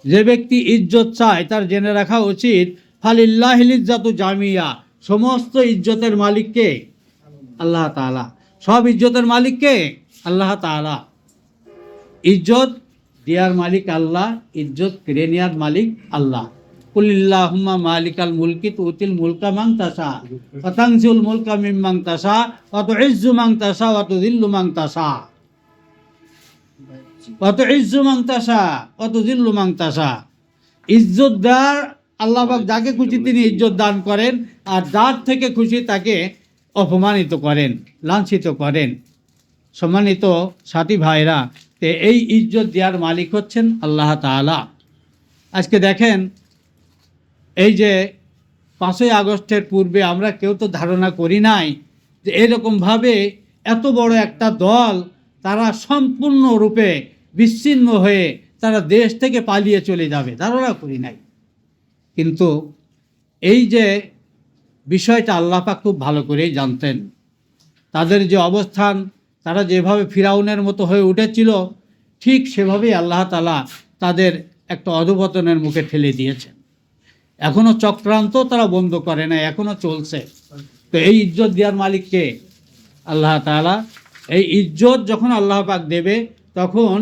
যে ব্যক্তি ইজ্জত চায় তার জেনে রাখা উচিত ফালিল্লাহিল ইজ্জাতু জামিয়া, সমস্ত ইজ্জতের মালিক কে? আল্লাহ তাআলা। সব ইজ্জতের মালিক কে? আল্লাহ তাআলা। ইজ্জত দেওয়ার মালিক আল্লাহ, ইজ্জত কেড়ে নেওয়ার মালিক আল্লাহ। কুলিল্লাহুম্মা মালিকাল মুলকি তুতিল মুলকা মান তাশা ওয়া তানজিউল মুলকা মিম্মান তাশা ওয়া তুইজ্জু মান তাশা ওয়া তুযিল্লু মান তাশা ওয়া তুইজ্জু মান তাশা ওয়া তুযিল্লু মান তাশা। ইজ্জত দেওয়ার আল্লাহ পাক যাকে খুশি তিনি ইজ্জত দান করেন, আর যার থেকে খুশি তাকে অপমানিত করেন, লাঞ্ছিত করেন। সম্মানিত সাথী ভাইরা, তো এই ইজ্জত দেওয়ার মালিক হচ্ছেন আল্লাহ তাআলা। আজকে দেখেন, এই যে 5ই আগস্টের পূর্বে আমরা কেউ তো ধারণা করি নাই যে এরকমভাবে এত বড় একটা দল তারা সম্পূর্ণরূপে বিচ্ছিন্ন হয়ে তারা দেশ থেকে পালিয়ে চলে যাবে, ধারণা করি নাই। কিন্তু এই যে বিষয়টা আল্লাহ পাক খুব ভালো করেই জানতেন। তাদের যে অবস্থান, তারা যেভাবে ফিরাউনের মতো হয়ে উঠেছিল, ঠিক সেভাবেই আল্লাহ তাআলা তাদের একটা অধঃপতনের মুখে ঠেলে দিয়েছেন। এখনও চক্রান্ত তারা বন্ধ করে না, এখনও চলছে। তো এই ইজ্জত দেওয়ার মালিক কে? আল্লাহ তাআলা। এই ইজ্জত যখন আল্লাহ পাক দেবে, তখন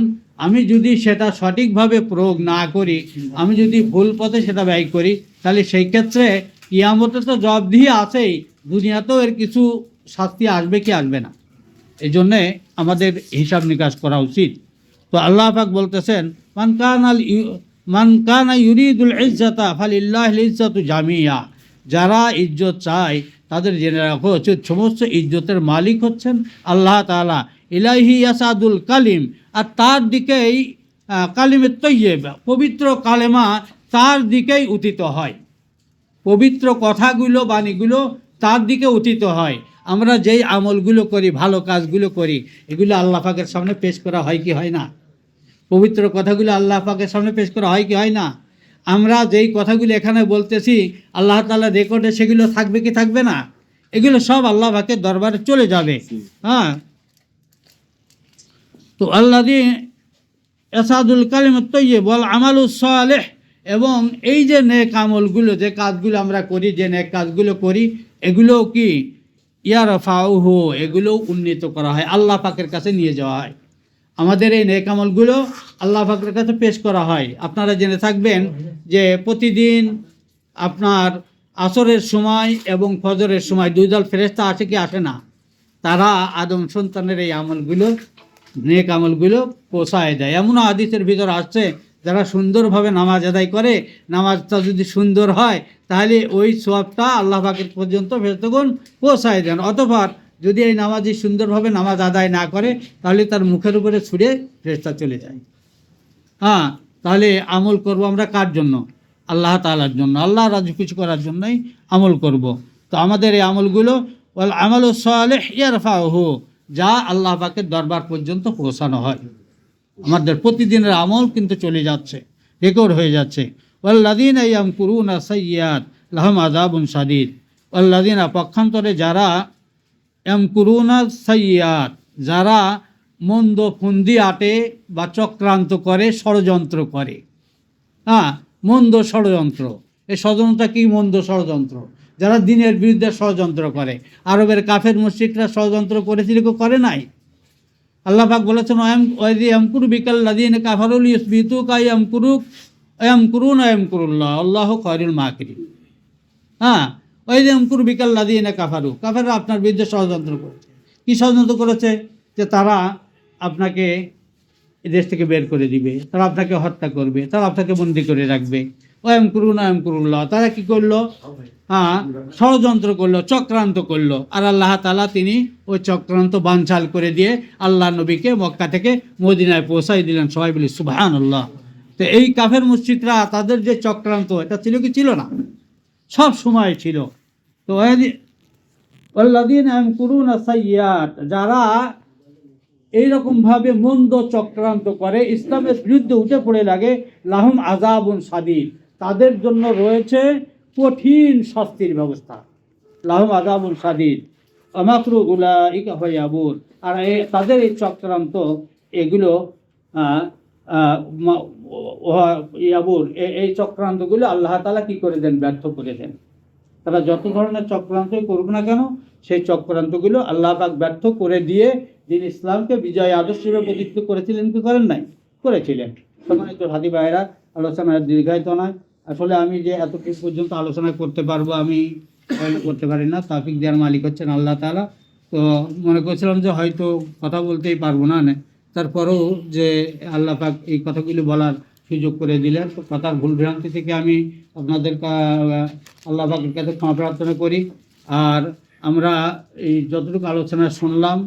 আমি যদি সেটা সঠিকভাবে প্রয়োগ না করি, আমি যদি ভুল পথে সেটা ব্যয় করি, তাহলে সেই ক্ষেত্রে কিয়ামতে তো জবাবদিহি আছেই, দুনিয়াতেও এর কিছু শাস্তি আসবে কি আসবে না। এই জন্যে আমাদের হিসাব নিকাশ করা উচিত। তো আল্লাহ পাক বলতেছেন, মান কানা ইউরিদুল ইজ্জাতা ফালিল্লাহিল ইজ্জাতু জামিয়া। যারা ইজ্জত চায় তাদের জেনে রাখা উচিত সমস্ত ইজ্জতের মালিক হচ্ছেন আল্লাহ তাআলা। ইলাইহি ইয়াসাদুল কালিম, আর তার দিকেই কালিমে তৈয়্যিব, পবিত্র কালেমা তার দিকেই উত্থিত হয়। পবিত্র কথাগুলো, বাণীগুলো তার দিকে উত্থিত হয়। আমরা যেই আমলগুলো করি, ভালো কাজগুলো করি, এগুলো আল্লাহ পাকের সামনে পেশ করা হয় কি হয় না? পবিত্র কথাগুলো আল্লাহ পাকের সামনে পেশ করা হয় কি হয় না? আমরা যেই কথাগুলো এখানে বলতেছি, আল্লাহ তাআলা রেকর্ডে সেগুলো থাকবে কি থাকবে না? এগুলো সব আল্লাহ পাকের দরবারে চলে যাবে। হ্যাঁ, তো আল্লাযী ইয়াসাদুল কালিমাত তাইয়্যিব ওয়াল আমালুস সালিহ, এবং এই যে নেক আমলগুলো, যে কাজগুলো আমরা করি, যে নেক কাজগুলো করি, এগুলো কি ইয়ারফাউহু, এগুলো উন্নীত করা হয়, আল্লাহ পাকের কাছে নিয়ে যাওয়া হয়। আমাদের এই নেক আমলগুলো আল্লাহ পাকের কাছে পেশ করা হয়। আপনারা জেনে থাকবেন যে প্রতিদিন আপনার আসরের সময় এবং ফজরের সময় 2 দল ফেরেশতা আসে কি আসে না? তারা আদম সন্তানের এই আমলগুলো, নেক আমলগুলো পৌঁছায় দেয়। এমন হাদিসের ভিতর আসছে, যারা সুন্দরভাবে নামাজ আদায় করে, নামাজটা যদি সুন্দর হয়, তাহলে ওই সওয়াবটা আল্লাহ পাকের পর্যন্ত ফেরেশতাগণ পৌঁছায় দেন। অতঃপর যদি এই নামাজি সুন্দরভাবে নামাজ আদায় না করে, তাহলে তার মুখের উপরে ছুঁড়ে ফেরেশতা চলে যায়। হ্যাঁ, তাহলে আমল করব আমরা কার জন্য? আল্লাহ তাআলার জন্য, আল্লাহ রাজি খুশি করার জন্যই আমল করব। তো আমাদের এই আমলগুলো ওয়াল আমালুস সালিহ ইয়ারফাউহু, যা আল্লাহ পাকের দরবার পর্যন্ত পৌঁছানো হয়। আমাদের প্রতিদিনের আমল কিন্তু চলে যাচ্ছে, রেকর্ড হয়ে যাচ্ছে। ওয়াল্লাযীনা ইয়ামকুরুনা সাইয়্যাত লাহুম আযাবুন শাদীদ। ওয়াল্লাযীনা, পক্ষান্তরে যারা, ইয়ামকুরুনা সাইয়্যাত, যারা মন্দ ফন্দি আটে বা চক্রান্ত করে, ষড়যন্ত্র করে। হ্যাঁ, মন্দ ষড়যন্ত্র। এই ষড়যন্ত্রটা কি? মন্দ ষড়যন্ত্র। যারা দ্বীনের বিরুদ্ধে ষড়যন্ত্র করে। আরবের কাফের মুশরিকরা ষড়যন্ত্র করেছিল, কেউ করে নাই? আল্লাহ পাক বলেছেন, ইয়ামকুরু বিকাল্লাযীনা কাফারু লিইউসবিতুকা ইয়ামকুরুনা ইয়ামকুরুল্লাহ আল্লাহু খায়রুল মাকিরিন। হ্যাঁ, ইয়ামকুরু বিকাল্লাযীনা কাফারু, কাফেররা আপনার বিরুদ্ধে ষড়যন্ত্র করেছে। কি ষড়যন্ত্র করেছে? যে তারা আপনাকে দেশ থেকে বের করে দিবে, তারা আপনাকে হত্যা করবে, তারা আপনাকে বন্দি করে রাখবে। ইয়ামকুরুনা ইয়ামকুরুল্লাহ, তারা কি করলো? হ্যাঁ, ষড়যন্ত্র করলো, চক্রান্ত করলো। আর আল্লাহ তাআলা তিনি ওই চক্রান্ত বানচাল করে দিয়ে আল্লাহ নবীকে মক্কা থেকে মদিনায় পৌঁছাই দিলেন। সবাই বলি সুবহানাল্লাহ। তো এই কাফের মুশরিকরা, তাদের যে চক্রান্ত, এটা ছিল কি ছিল না? সব সময় ছিল। তো ওয়াল্লাযীনা ইয়ামকুরুনা সাইয়্যাত, যারা এইরকমভাবে মন্দ চক্রান্ত করে, ইসলামের বিরুদ্ধে উঠে পড়ে লাগে, লাহুম আযাবুন শাদীদ, তাদের জন্য রয়েছে কঠিন শাস্তির ব্যবস্থা। লাহুম আযাবুন শাদীদ ওয়া মাকরু উলাইকা হুয়া ইয়াবুর। আর তাদের এই চক্রান্ত, এগুলো ইয়াবুর, এই চক্রান্তগুলো আল্লাহ তাআলা কি করে দেন? ব্যর্থ করে দেন। তারা যত ধরনের চক্রান্তই করুক না কেন, সেই চক্রান্তগুলো আল্লাহ পাক ব্যর্থ করে দিয়ে যিনি ইসলামকে বিজয় আদর্শে প্রতিষ্ঠিত করেছিলেন, কি করেন নাই? করেছিলেন। সম্মানিত সাথী ভাইয়েরা, আলোচনার দীর্ঘায়িত নয়। আসলে আমি যে এতটুকু পর্যন্ত আলোচনা করতে পারবো, আমি করতে পারি না। তৌফিক দেওয়ার মালিক হচ্ছেন আল্লাহ তাআলা। তো মনে করছিলাম যে হয়তো কথা বলতেই পারবো না, তারপরেও যে আল্লাহ পাক এই কথাগুলি বলার সুযোগ করে দিলেন। তো কথার ভুল ভ্রান্তি থেকে আমি আপনাদের আল্লাহ পাকের কাছে ক্ষমা প্রার্থনা করি। আর আমরা এই যতটুকু আলোচনা শুনলাম,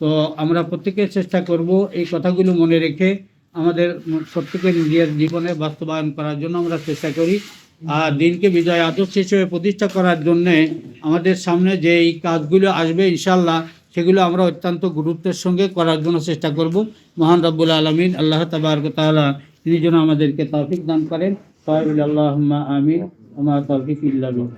তো আমরা প্রত্যেকে চেষ্টা করব এই কথাগুলো মনে রেখে আমাদের প্রত্যেকের নিজের জীবনে বাস্তবায়ন করার জন্য আমরা চেষ্টা করি। আর দিনকে বিজয় আদর্শ হিসেবে প্রতিষ্ঠা করার জন্যে আমাদের সামনে যে এই কাজগুলো আসবে ইনশাআল্লাহ, সেগুলো আমরা অত্যন্ত গুরুত্বের সঙ্গে করার জন্য চেষ্টা করব। মহান রব্বুল আলামিন আল্লাহ তাবারক ওয়া তাআলা তিনি যেন আমাদেরকে তৌফিক দান করেন। আল্লাহুম্মা আমিন। ওয়া মা তৌফিক ইল্লা বিল্লাহ।